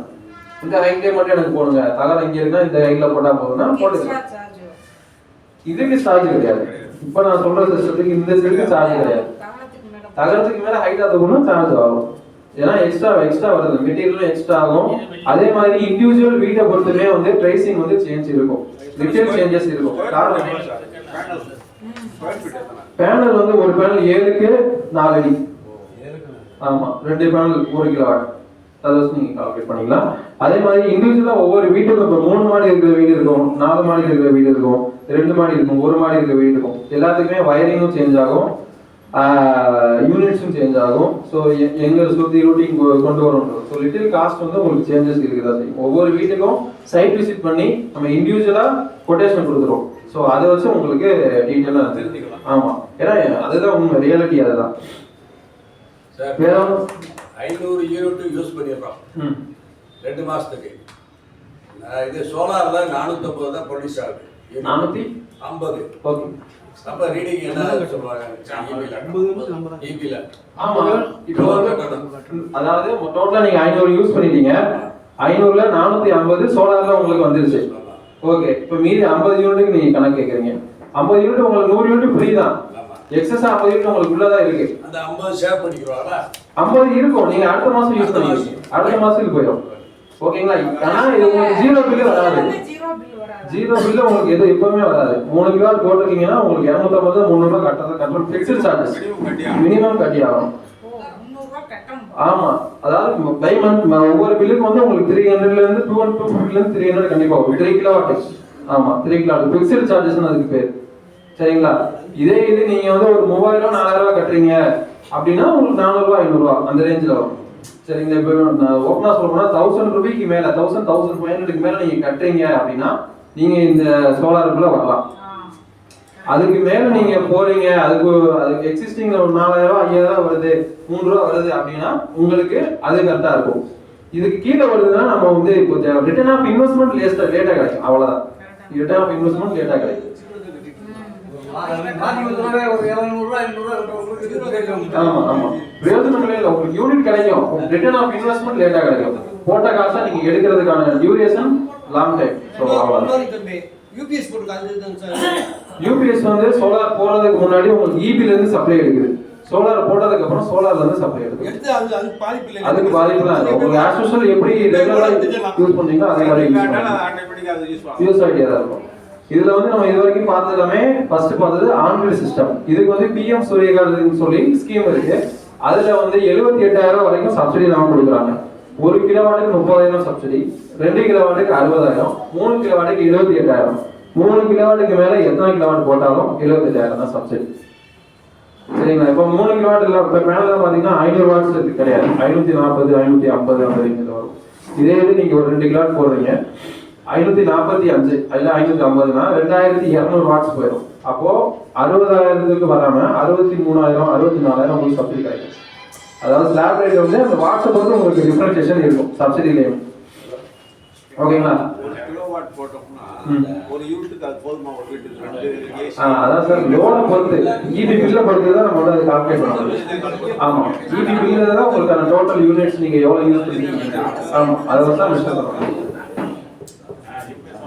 இந்த ஹைட்லேயே மட்டும் எனக்கு போடுங்க. தகரம் இங்கே இருக்குன்னா இந்த ஹைட்ல போட்டா போதும்னா போட்டுக்கலாம். இதுக்கு சார்ஜ் கிடையாது. இப்போ நான் சொல்ற சிஸ்டத்துக்கு இந்த சிஸ்டத்துக்கு சார்ஜ் கிடையாது. தகரத்துக்கு மேல ஹைட்டா தூக்கணும் சார்ஜ் ஆகும். ஏன்னா எக்ஸ்ட்ரா வருது, மெட்டீரியலும் எக்ஸ்ட்ரா ஆகும். அதே மாதிரி இண்டிவிஜுவல் வீட்டை பொறுத்துமே வந்து பிரைசிங் வந்து சேஞ்ச் இருக்கும், லிட்டில் சேஞ்சஸ் இருக்கும். பேனல் வந்து ஒரு பேனல் 7க்கு 4 அடி. ஆமா, 2 பேனல் 1 கிலோவாட். அதாவது நீங்க கால்குலேட் பண்ணிக்கலாம். அதே மாதிரி இண்டிவிஜுவலா ஒவ்வொரு வீட்டுக்கும் இப்போ 3 மாடி இருக்கிற வீடு இருக்கும், 4 மாடி இருக்கிற வீடு இருக்கும், 2 மாடி இருக்கும், 1 மாடி இருக்கிற வீடு இருக்கும். எல்லாத்துக்குமே வயரிங்கும் சேஞ்ச் ஆகும், யூனிட்ஸும் சேஞ்ச் ஆகும். ஸோ எங்க சுற்றி ரூட்டிங் கொண்டு வரணும். ஸோ லிட்டில் காஸ்ட் வந்து உங்களுக்கு சேஞ்சஸ் இருக்குதா செய்யும். ஒவ்வொரு வீட்டுக்கும் சைட் விசிட் பண்ணி நம்ம இண்டிவிஜுவலா கொட்டேஷன் கொடுத்துருவோம். ஸோ அதை வச்சு உங்களுக்கு டீட்டெயிலாக தெரிஞ்சுக்கலாம். ஆமா, ஏன்னா அதுதான் உண்மை, ரியாலிட்டி அதுதான். வேற 500 யூனிட் யூஸ் பண்ணிடுறோம் 2 மாசத்துக்கு. இது சோலார் தான் 450 தான் ப்ரொடியூஸ் ஆகுது. 450. ஓகே. அப்ப ரீடிங் என்ன சொல்றாங்க? ஈபில. ஆமா, இப்போ அதாவது டோட்டலா நீங்க 500 யூஸ் பண்ணிட்டீங்க. 500ல 450 சோலார்ல உங்களுக்கு வந்துருச்சு. ஓகே, இப்போ மீதி 50 யூனிட்டுக்கு நீங்க கணக்கு கேக்குறீங்க. 50 யூனிட் உங்களுக்கு 100 யூனிட் ஃப்ரீ தான். எக்ஸஸ் 50 யூனிட் உங்களுக்கு உள்ளதா இருக்கு. அந்த 50 ஷேர் பண்ணிக்குவாங்களா? 50 இருக்கும், நீங்க அடுத்த மாசம் யூஸ் பண்ணுவீங்க. அடுத்த மாசத்துக்கு போயிடும். ஓகேங்களா? ஆனா இது உங்களுக்கு ஜீரோ பில் வராது. ஜீரோ பில் உங்களுக்கு எது எப்பவுமே வராது. 3 கிலோ போட்டிருக்கீங்கன்னா உங்களுக்கு 250 300 கட்டணும். ஃபிக்ஸ்ட் சார்ஜஸ் மினிமம் கட்டி ஆகும். ஆமா, அதாவது பை மந்த் ஒவ்வொரு பில்லுக்கு வந்து உங்களுக்கு 300ல இருந்து 250ல இருந்து 300 கண்டிப்பா வரும். 3 கிலோவாட். ஆமா, 3 கிலோவாட் ஃபிக்ஸ்ட் சார்ஜஸ் அதுக்கு பேர். சரிங்களா? இதே இது நீங்க வந்து ஒரு 3000 4000 கட்டுறீங்க அப்படின்னா உங்களுக்கு 400 500 அந்த ரேஞ்சில் வரும். சரிங்களா? இப்போ நான் ஓப்பனா சொல்லணும்னா 1000 ரூபாய்க்கு மேல 1500க்கு மேல நீங்க கட்டுறீங்க அப்படின்னா நீங்க இந்த சோலாருக்குள்ள வரலாம். அதுக்கு மேல நீங்க போறீங்க, அதுக்கு எக்ஸிஸ்டிங் ஒரு 4000 5000 வருது, 3 ரூபா வருது அப்படின்னா உங்களுக்கு அது கரெக்டா இருக்கும். இதுக்கு கீழே வருதுன்னா நம்ம வந்து இப்போ ரிட்டர்ன் ஆஃப் இன்வெஸ்ட்மெண்ட் லேட்டா கிடைக்கும். அவ்வளவுதான், ரிட்டர்ன் ஆஃப் இன்வெஸ்ட்மெண்ட் லேட்டா கிடைக்கும். ஆமா ஆமா, பிரயோஜனம் இல்லை. உங்களுக்கு யூனிட் கிடைக்கும், ரிட்டர்ன் ஆஃப் இன்வெஸ்ட்மெண்ட் லேட்டா கிடைக்கும். போட்ட காசை நீங்க எடுக்கிறதுக்கான டியூரேஷன் லாங் டைம். ஸோ அவ்வளவுதான். யூபிஎஸ் வந்து சோலார் போறதுக்கு முன்னாடி உங்களுக்கு ஈபில இருந்து சப்ளை எடுக்குது. சோலார் போட்டதுக்கு அப்புறம் சோலார்ல இருந்து சப்ளை எடுக்குது. அதுக்கு பாதிப்புலாம் இல்லை. உங்களுக்கு ஆஸ் யூசுவல் எப்படி ரெகுலரா யூஸ் பண்றீங்களோ அதே மாதிரி யூஸ் ஆகிட்டே தான் இருக்கும். இதுல வந்து நம்ம இது வரைக்கும் பார்த்தது எல்லாமே ஃபர்ஸ்ட் பார்த்தது ஆன்கிரிட் சிஸ்டம். இதுக்கு வந்து பிஎம் சூரியகார்டுன்னு சொல்லி ஸ்கீம் இருக்கு. அதுல வந்து 78000 வரைக்கும் சப்சிடி எல்லாம் கொடுக்குறாங்க. 1 கிலோவாட்டுக்கு 30000 சப்சிடி, 2 கிலோவாட்டுக்கு 60000, 3 கிலோவாட்டுக்கு 78000. 3 கிலோவாட்டுக்கு மேல எத்தனை கிலோவாட் போட்டாலும் 78000 தான் சப்சிடி. சரிங்களா? இப்போ 3 கிலோவாட் இல்லை, இப்போ மேலே பாத்தீங்கன்னா 500 வாட்ஸ் இருக்கு கிடையாது, 540 550 அந்த ரேஞ்சில் வரும். இதே இது நீங்க ஒரு 2 கிலோவாட் போடுறீங்க 545 இல்ல 550னா 2200 வாட்ஸ் போயிடும். அப்போ 60000க்கு வராம 63000 64000 உங்களுக்கு சப்சிடி கிடைக்கும். அதாவது ஸ்லாப் ரேட் வந்து அந்த வாட்ஸை பொறுத்து உங்களுக்கு டிஃபரன்ஷியேஷன் இருக்கும் சப்சிடிலையும். ஓகேங்களா? அதான் சார், லோனை பொறுத்து இபி பில்லை பொறுத்து தான் நம்ம வந்து கால்குலேட் பண்ணணும். ஆமா, இபி பில்ல தான் உங்களுக்கான டோட்டல் யூனிட்ஸ் நீங்க எவ்வளவு யூஸ் பண்ணீங்க. ஆமா, அதை தான் மிஸ்டேக் பண்ணணும்.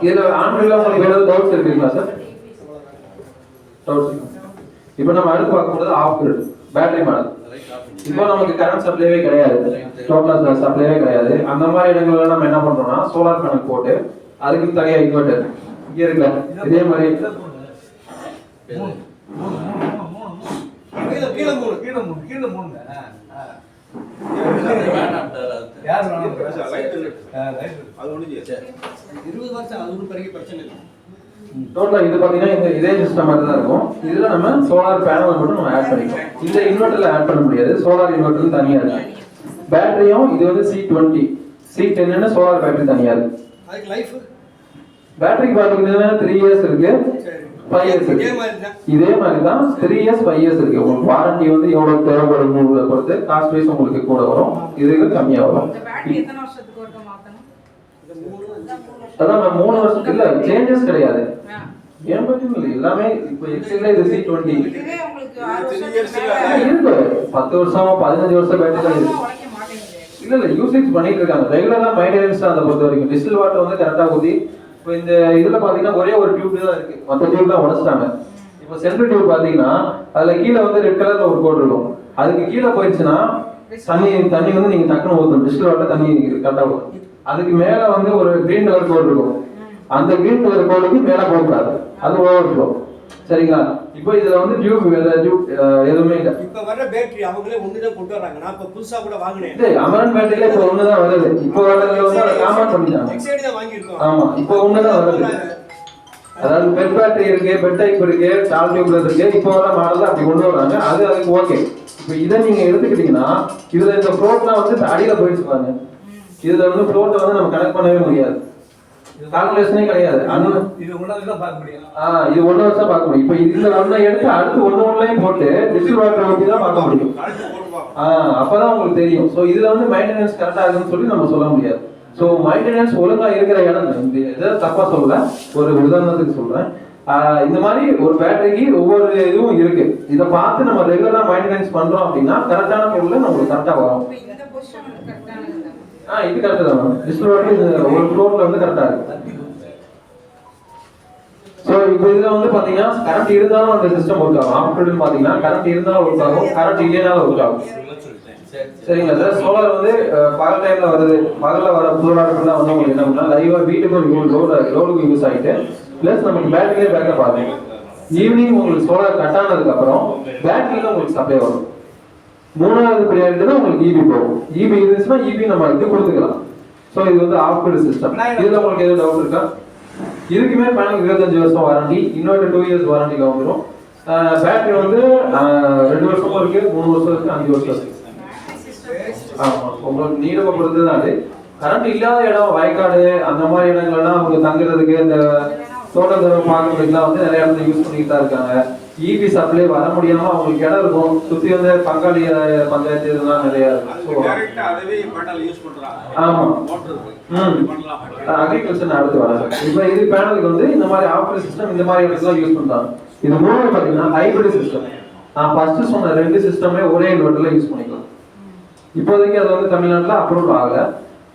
இதுல ஆன்லைன்ல உங்களுக்கு ஏதாவது டவுட்ஸ் இருக்குங்களா சார்? டவுட்ஸ். இப்போ நம்ம அடுத்து பார்க்கும்போது ஆஃப் கிரிட் பேட்டரி மாடல். இப்போ நமக்கு கரண்ட் சப்ளைவே கிடையாது, டோட்டல் சப்ளைவே கிடையாது. அந்த மாதிரி இடங்கள்ல நம்ம என்ன பண்றோம்னா சோலார் பேனல் போட்டு அதுக்கு தனியா இன்வெர்டர் இங்க இருக்குல்ல, இதே மாதிரி டோட்டலாக இது பார்த்தீங்கன்னா இதே சிஸ்டம் மாதிரி தான் இருக்கும். இதில் நம்ம சோலார் பேனல் மட்டும் நம்ம ஆட் பண்ணிக்கலாம். இந்த இன்வெர்ட்டரில் ஆட் பண்ண முடியாது, சோலார் இன்வெர்ட்டர் தனியாக இருக்கு. பேட்டரியும் இது வந்து C20 C10 சோலார் பேட்டரி தனியாக இருக்கு. அதுக்கு லைஃப் பேட்டரிக்கு பார்த்தீங்கன்னா 3 இயர்ஸ் இருக்கு, 5 இயர்ஸ் இருக்கு. இதே மாதிரி தான் 3 இயர்ஸ் 5 இயர்ஸ் இருக்கு. உங்களுக்கு வாரண்டி வந்து எவ்வளவு தேவைப்படும் பொறுத்து காஸ்ட் வைஸ் உங்களுக்கு கூட வரும், இதுக்கு கம்மியாக வரும். இந்த பேட்டரி எத்தனை வருஷத்துக்கு ஒருக்க மாத்தணும்? அதான் 3 வருஷத்துக்கு இல்லை, சேஞ்சஸ் கிடையாது. ஏன் பத்தி எல்லாமே இப்போ எக்ஸல்ல இது C20 இதுவே உங்களுக்கு 6 வருஷத்துக்கு இருக்கு, 10 வருஷம் 15 வருஷம் பேட்டரி தான் இருக்கு. உடைக்க மாட்டேங்குது. இல்ல யூசேஜ் பண்ணிட்டு இருக்காங்க ரெகுலரா. மெயின்டெனன்ஸ் அதை பொறுத்த வரைக்கும் டிஸ்டில் வாட்டர் வந்து கரெக்டா ஊத்தி. இப்போ இந்த இதுல பாத்தீங்கன்னா ஒரே ஒரு டியூப் தான் இருக்கு, மற்ற டியூப் தான் உடைச்சிட்டாங்க. இப்போ சென்ட்ரல் டியூப் பாத்தீங்கன்னா அதுல கீழே வந்து ரெட் கலர்ல ஒரு கோடு இருக்கும். அதுக்கு கீழே போயிடுச்சுன்னா தண்ணி வந்து நீங்க டக்குன்னு ஊற்றணும், டிஸ்டில் வாட்டர் தண்ணி கரெக்டா ஊற்றும். அதுக்கு மேல வந்து ஒரு கிரீன் கலர் கோடு இருக்கும், அந்த கிரீன் கலர் கோடுக்கு மேல போகக்கூடாது, அது ஓவர் ஃப்ளோ. சரிங்களா? இப்போ இதுல வந்து டியூப் எதுவுமே இல்லை. இப்ப வர பேட்டரி அவங்களே ஒண்ணுதான் கொண்டு வராங்க. நான் இப்ப புதுசா கூட வாங்கினேன். இது அமரன் பேட்டரியில இப்போ ஒண்ணுதான் வருது. இப்போ வரதுல வந்து அதை காமெண்ட் பண்ணிட்டாங்க. எக்ஸைடு தான் வாங்கியிருக்கோம். ஆமா, இப்போ ஒண்ணுதான் வருது. அதாவது பெட் பேட்டரி இருக்கு, பெட் டைப் இருக்கு, சால் டியூப்ல இருக்கு. இப்போ வர மாடல் அப்படி கொண்டு வராங்க, அதுக்கு ஓகே. இப்போ இதை நீங்க எடுத்துக்கிட்டீங்கன்னா இதுல இந்த ஃப்ளோட்லாம் வந்து அடியில போயிடுச்சு பாருங்க. இதுல வந்து ஃப்ளோட்டை வந்து நம்ம கனெக்ட் பண்ணவே முடியாது, கால்குலேஷனே கிடையாது. இது ஒண்ணாவது தான் பார்க்க முடியும். இது 1 வருஷம் பார்க்க முடியும். இப்போ இதுல ஒண்ணை எடுத்து அடுத்து ஒண்ணுலையும் போட்டு டிஸ்டில் வாட்டர் ஊற்றி தான் பார்க்க முடியும். அப்பதான் உங்களுக்கு தெரியும். ஸோ இதுல வந்து மெயின்டெனன்ஸ் கரெக்டா இருக்குன்னு சொல்லி நம்ம சொல்ல முடியாது. ஸோ மெயின்டெனன்ஸ் ஒழுங்கா இருக்கிற இடம் இந்த இதை தப்பா சொல்லல, ஒரு உதாரணத்துக்கு சொல்றேன். இந்த மாதிரி ஒரு பேட்டரிக்கு ஒவ்வொரு இதுவும் இருக்கு. இதை பார்த்து நம்ம ரெகுலரா மெயின்டெனன்ஸ் பண்றோம் அப்படின்னா கரெக்டான பொருள் நம்மளுக்கு கரெக்டா வரும். இந்த பொசிஷன் கரெக்டானது தான். இது கரெக்டா தான். டிஸ்டில் வாட்டர் ஒரு ஃப்ளோர்ல வந்து கரெக்டா இருக்கு. ஸோ இப்போ இதில் வந்து பார்த்தீங்கன்னா கரண்ட் இருந்தாலும் அந்த சிஸ்டம் ஒர்க் ஆகும். ஆப்ரேட்னு பார்த்தீங்கன்னா கரண்ட் இருந்தாலும் ஒர்க் ஆகும், கரண்ட் இல்லைனாலும் ஒர்க் ஆகும். சரிங்களா சார்? சோலார் வந்து பகல் டைமில் வருது, பகலில் வர சோலாருக்குலாம் வந்து உங்களுக்கு என்ன பண்ணால் லைவாக வீட்டுக்கும் ரோடுக்கு யூஸ் ஆகிட்டு ப்ளஸ் நமக்கு பேட்டரியிலே பேக்கப் ஆகும். ஈவினிங் உங்களுக்கு சோலார் கட் ஆனதுக்கப்புறம் பேட்டரியில் உங்களுக்கு சப்ளை வரும். 3வது ப்ரையாரிட்டி தான் உங்களுக்கு இபி போகும். இபி இருந்துச்சுன்னா இபி நம்ம இது கொடுத்துக்கலாம். ஸோ இது வந்து ஆப்ரேட் சிஸ்டம். இதில் உங்களுக்கு எதுவும் டவுட் இருக்கா? இதுக்குமே பேனல் 25 வருஷம் வாரண்டி, இன்னொரு 2 இயர்ஸ் வாரண்டியில் வந்துடும். பேட்டரி வந்து 2 வருஷமும் இருக்கு, 3 வருஷம் இருக்கு, 5 வருஷம் இருக்கு. ஆமா, உங்களுக்கு நீளமா பொறுத்து தான் அது. கரண்ட் இல்லாத இடம், வயக்காடு அந்த மாதிரி இடங்கள்லாம் அவங்க தங்குறதுக்கு இந்த தோட்டத்தரம் பார்க்கறதுக்குலாம் வந்து நிறைய இடத்துல யூஸ் பண்ணிட்டு தான் இருக்காங்க. இபி சப்ளை வர முடியாம அவங்களுக்கு இடம் இருக்கும், சுத்தி வந்து பங்காளி பஞ்சாயத்து இதெல்லாம் நிறைய இருக்கும். ஆமா, அக்ரிகல்ச்சர் அடுத்து வராங்க. இப்போ இது பேனலுக்கு வந்து இந்த மாதிரி ஆப்ரேட் சிஸ்டம் இந்த மாதிரி இடத்துல யூஸ் பண்றாங்க. இது மூணு பாத்தீங்கன்னா ஹைபிரிட் சிஸ்டம். நான் ஃபர்ஸ்ட் சொன்ன 2 சிஸ்டமே ஒரே இன்வெர்ட்டர்ல யூஸ் பண்ணிக்கலாம். இப்போதைக்கு அது வந்து தமிழ்நாட்டில் அப்ரூவ் ஆகல,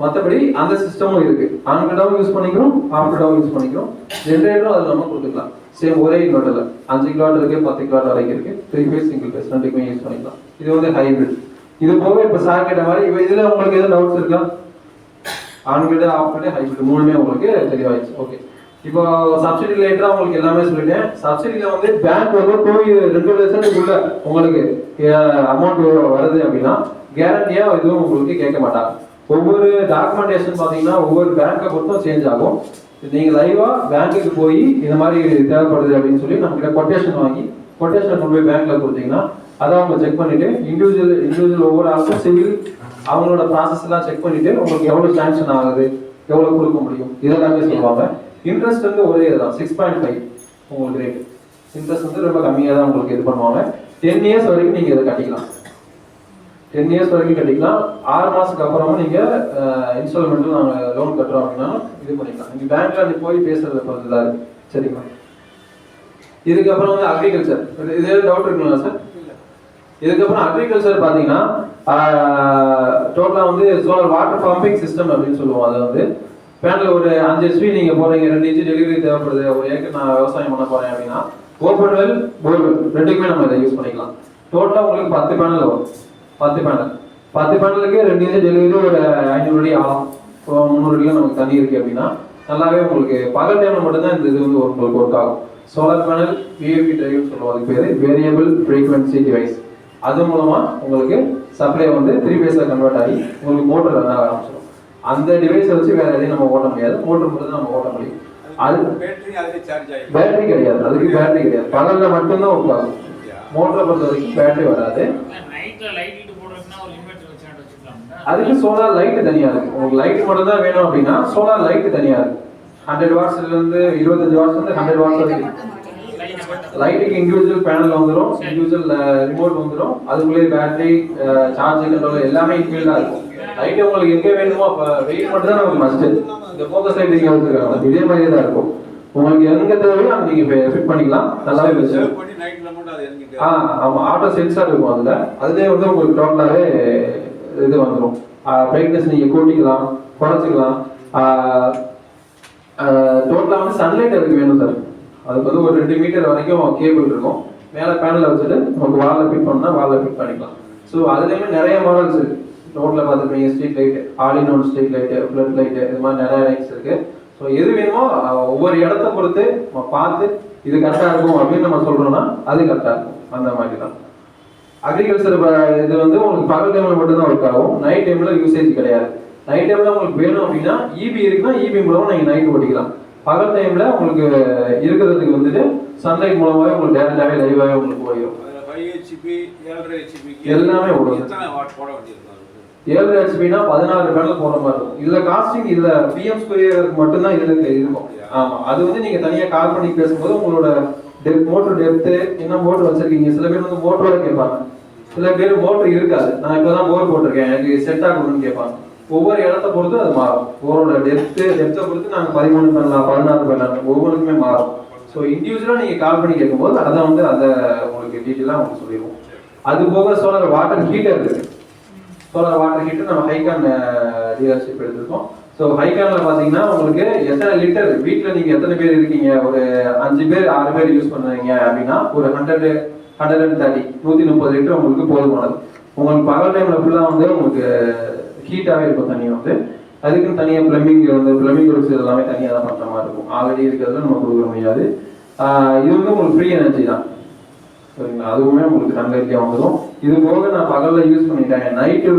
மற்றபடி அந்த சிஸ்டமும் இருக்கு. ஆன்கிரடாவும் யூஸ் பண்ணிக்கிறோம், ஆஃப்கிரடாவும் யூஸ் பண்ணிக்கிறோம். ஜென்ரேட்டரும் அது நம்ம கொடுத்துக்கலாம். சேம் ஒரே இன்வெர்ட்டர்ல 5 கிலோவாட் இருக்கு, 10 கிலோவாட் வரைக்கும் இருக்கு. 3 ஃபேஸ் சிங்கிள் ஃபேஸ் ரெண்டுக்குமே யூஸ் பண்ணிக்கலாம். இது வந்து ஹைபிரிட். இது போக இப்போ சார் கேட்ட மாதிரி இப்போ இதுல உங்களுக்கு எதுவும் டவுட்ஸ் இருக்கா? ஆன்கிரேட், ஆஃப்கிரேட், ஹைபிரிட் மூணுமே உங்களுக்கு தெளிவாயிடுச்சு. ஓகே, இப்போ சப்சிடி ரிலேட்டடா உங்களுக்கு எல்லாமே சொல்லிட்டேன். சப்சிடியில வந்து பேங்க் வந்து 2 வருஷத்துக்குள்ள உங்களுக்கு அமௌண்ட் வருது அப்படின்னா கேரண்டியா எதுவும் உங்களுக்கு கேட்க மாட்டாங்க. ஒவ்வொரு டாக்குமெண்டேஷன் பார்த்தீங்கன்னா ஒவ்வொரு பேங்கை பொறுத்தும் சேஞ்ச் ஆகும். நீங்கள் லைவா பேங்க்குக்கு போய் இந்த மாதிரி தேவைப்படுது அப்படின்னு சொல்லி நம்ம கிட்ட கொட்டேஷன் வாங்கி கொட்டேஷன் கொண்டு போய் பேங்க்ல கொடுத்தீங்கன்னா அதை அவங்க செக் பண்ணிட்டு இண்டிவிஜுவல் ஒவ்வொரு ஆளுக்கும் சிவில் அவங்களோட ப்ராசஸ் எல்லாம் செக் பண்ணிட்டு உங்களுக்கு எவ்வளவு சாங்ஷன் ஆகுது, எவ்வளவு கொடுக்க முடியும் இதெல்லாமே சொல்லுவாங்க. இன்ட்ரெஸ்ட் வந்து ஒரே இதுதான், 6.5 உங்களுக்கு ரேட். இன்ட்ரெஸ்ட் வந்து ரொம்ப கம்மியாக தான் உங்களுக்கு இது பண்ணுவாங்க. 10 இயர்ஸ் வரைக்கும் நீங்கள் இதை கட்டிக்கலாம். 10 இயர்ஸ் வரைக்கும் கட்டிக்கலாம். 6 மாதத்துக்கு அப்புறமா நீங்கள் இன்ஸ்டால்மெண்ட்டில் நாங்கள் லோன் கட்டுறோம் அப்படின்னா இது பண்ணிக்கலாம். நீங்கள் பேங்க்ல போய் பேசுறது பொறுத்துதான் இருக்கு. சரிங்களா? இதுக்கப்புறம் வந்து அக்ரிகல்ச்சர், இதே டவுட் இருக்குங்களா சார்? இதுக்கப்புறம் அக்ரிகல்ச்சர் பார்த்தீங்கன்னா டோட்டலாக வந்து சோலார் வாட்டர் பம்பிங் சிஸ்டம் அப்படின்னு சொல்லுவோம். அதை வந்து பேனல் ஒரு 5 HP நீங்கள் போகிறீங்க, 2 இன்ச்சு டெலிவரி தேவைப்படுது, ஒரு ஏக்கர் நான் விவசாயம் பண்ண போகிறேன் அப்படின்னா ஓப்பன் வெல், போர்வெல் ரெண்டுக்குமே நம்ம இதை யூஸ் பண்ணிக்கலாம். டோட்டலாக உங்களுக்கு 10 பேனல் வரும். 10 பேனலுக்கு 2 இன்ச்சு டெலிவரி, ஒரு 500 அடி ஆகும், 300 அடியில் நமக்கு தண்ணி இருக்குது அப்படின்னா நல்லாவே உங்களுக்கு பகல் டைமில் மட்டும்தான் இந்த இது வந்து உங்களுக்கு ஒர்க் ஆகும். சோலார் பேனல் VFD டிரைவ்னு சொல்லுவோம், அதுக்கு பேர் வேரியபிள் ஃப்ரீக்வன்சி டிவைஸ். அது மூலமாக உங்களுக்கு சப்ளை வந்து 3 ஃபேஸில் கன்வெர்ட் ஆகி உங்களுக்கு மோட்டர் ரன் ஆக ஆரம்பிச்சிடும். அந்த டிவைஸை வச்சு வேறு எதையும் நம்ம ஓட்ட முடியாது, மோட்டர் மட்டும் தான் நம்ம ஓட்ட முடியும். அது பேட்டரி அதுக்கு சார்ஜ் ஆகிடும். பேட்டரி கிடையாது, அதுக்கு பேட்டரி கிடையாது. பகல்ல மட்டும்தான் ஒர்க் ஆகும். மோட்டரை பொறுத்த வரைக்கும் பேட்டரி வராது. நைட்ல லைட் போடுறதுன்னா ஒரு இன்வெர்டர் வச்சுக்கலாம். அதுக்கு சோலார் லைட் தனியா இருக்கு. உங்களுக்கு லைட் மட்டும் தான் வேணும் அப்படின்னா சோலார் லைட் தனியா இருக்கு. 100 வாட்ஸ்ல இருந்து 25 வாட்ஸ் வந்து 100 வாட்ஸ் வரைக்கும். லைட்டுக்கு இண்டிவிஜுவல் பேனல் வந்துடும், இண்டிவிஜுவல் ரிமோட் வந்துடும். அதுக்குள்ளே பேட்டரி, சார்ஜ் கண்ட்ரோல் எல்லாமே இன்பில்டா இருக்கும். லைட் உங்களுக்கு எங்கே வேணுமோ அப்போ வெயில் மட்டும் தான் நமக்கு மஸ்ட். இந்த ஃபோக்கஸ் லைட் இங்கே வச்சுருக்காங்க, இதே மாதிரியே தான் இருக்கும். உங்களுக்கு எங்கே தேவையோ அங்கே நீங்கள் ஃபிட் பண்ணிக்கலாம். நல்லாவே வச்சு ஆமாம், ஆட்டோ சென்சார் இருக்கும் அதில். அதுலேயே வந்து உங்களுக்கு டோட்டலாகவே இது வந்துடும். பிரைட்னஸ் நீங்கள் கூட்டிக்கலாம், குறைச்சிக்கலாம். டோட்டலாக வந்து சன்லைட் அதுக்கு வேணும் சார். அதுக்கு வந்து ஒரு 2 மீட்டர் வரைக்கும் கேபிள் இருக்கும். மேலே பேனலில் வச்சுட்டு நமக்கு வாலில் ஃபிட் பண்ணால் வாலில் ஃபிட் பண்ணிக்கலாம். ஸோ அதுலேயுமே நிறைய மாடல்ஸ் இருக்குது. ரோட்டில் பார்த்துருப்பீங்க, street light, all in one street light, flood light, இது மாதிரி நிறைய லைட்ஸ் இருக்குது. ஸோ எது வேணுமோ ஒவ்வொரு இடத்த பொறுத்து நம்ம பார்த்து இது கரெக்டாக இருக்கும் அப்படின்னு நம்ம சொல்கிறோம்னா அது கரெக்டாக இருக்கும். அந்த மாதிரி தான் அக்ரிகல்ச்சர் இது வந்து உங்களுக்கு பகல் டைமில் மட்டும்தான் ஒர்க் ஆகும். நைட் டைமில் யூசேஜ் கிடையாது. நைட் டைமில் உங்களுக்கு வேணும் அப்படின்னா இபி இருக்குன்னா இபி மூலமாக நீங்கள் நைட் ஓட்டிக்கலாம். பகல் டைமில் உங்களுக்கு இருக்கிறதுக்கு வந்துட்டு சன்லைட் மூலமாகவே உங்களுக்கு டேரெக்டாகவே லைவாகவே உங்களுக்கு போயிடும். எல்லாமே ஓடும். 7 ஹெச்பினா 16 பேனல் போடுற மாதிரி இருக்கும். இதுல காஸ்டிங் இதுல பிஎம் ஸ்கொயருக்கு மட்டும்தான் இதுல இருக்கும். ஆமா, அது வந்து நீங்க தனியா கால் பண்ணி பேசும்போது உங்களோட மோட்டர் டெப்த் என்ன மோட்டர் வச்சிருக்கீங்க. சில பேர் வந்து மோட்டரோட கேட்பாங்க, சில பேர் மோட்டர் இருக்காது, நான் இப்பதான் போர் போட்டிருக்கேன் எனக்கு செட் ஆகணும்னு கேட்பாங்க. ஒவ்வொரு இடத்த பொறுத்து அது மாறும். போரோட டெப்த்தை பொறுத்து நாங்கள் 13 பண்ணலாம், 16 பண்ணலாம், ஒவ்வொன்றுக்குமே மாறும். ஸோ இண்டிவிஜுவலாக நீங்கள் கால் பண்ணி கேட்கும்போது அதை வந்து அதை உங்களுக்கு டீட்டெயிலாக உங்களுக்கு சொல்லிடுவோம். அது போக சோலார் வாட்டர் ஹீட்டர் இருக்கு. சோலார் வாட்டர் ஹீட்டர் நம்ம ஹைகான் டீலர்ஷிப் எடுத்திருக்கோம். ஸோ ஹைகானில் பார்த்தீங்கன்னா உங்களுக்கு எத்தனை லிட்டர் வீட்டில் நீங்கள் எத்தனை பேர் இருக்கீங்க, ஒரு 5 பேர் 6 பேர் யூஸ் பண்ணுறீங்க அப்படின்னா ஒரு 130 130 லிட்டர் உங்களுக்கு போதுமானது. உங்களுக்கு பகல் டைமில் ஃபுல்லாக வந்து உங்களுக்கு ஹீட்டாகவே இருக்கும். தனியாக வந்து அதுக்குன்னு தனியாக பிளம்பிங் ஒர்க்ஸ் எல்லாமே தனியாக தான் பண்ணுற மாதிரி இருக்கும். ஆல்ரெடி இருக்கிறதுல நம்ம கொடுக்க முடியாது. இது வந்து உங்களுக்கு ஃப்ரீ எனர்ஜி தான், சரிங்களா? அதுவுமே உங்களுக்கு சன்லைட்லேயே வந்துடும். இது போக நான் பகலில் யூஸ் பண்ணிட்டேன், நைட்டு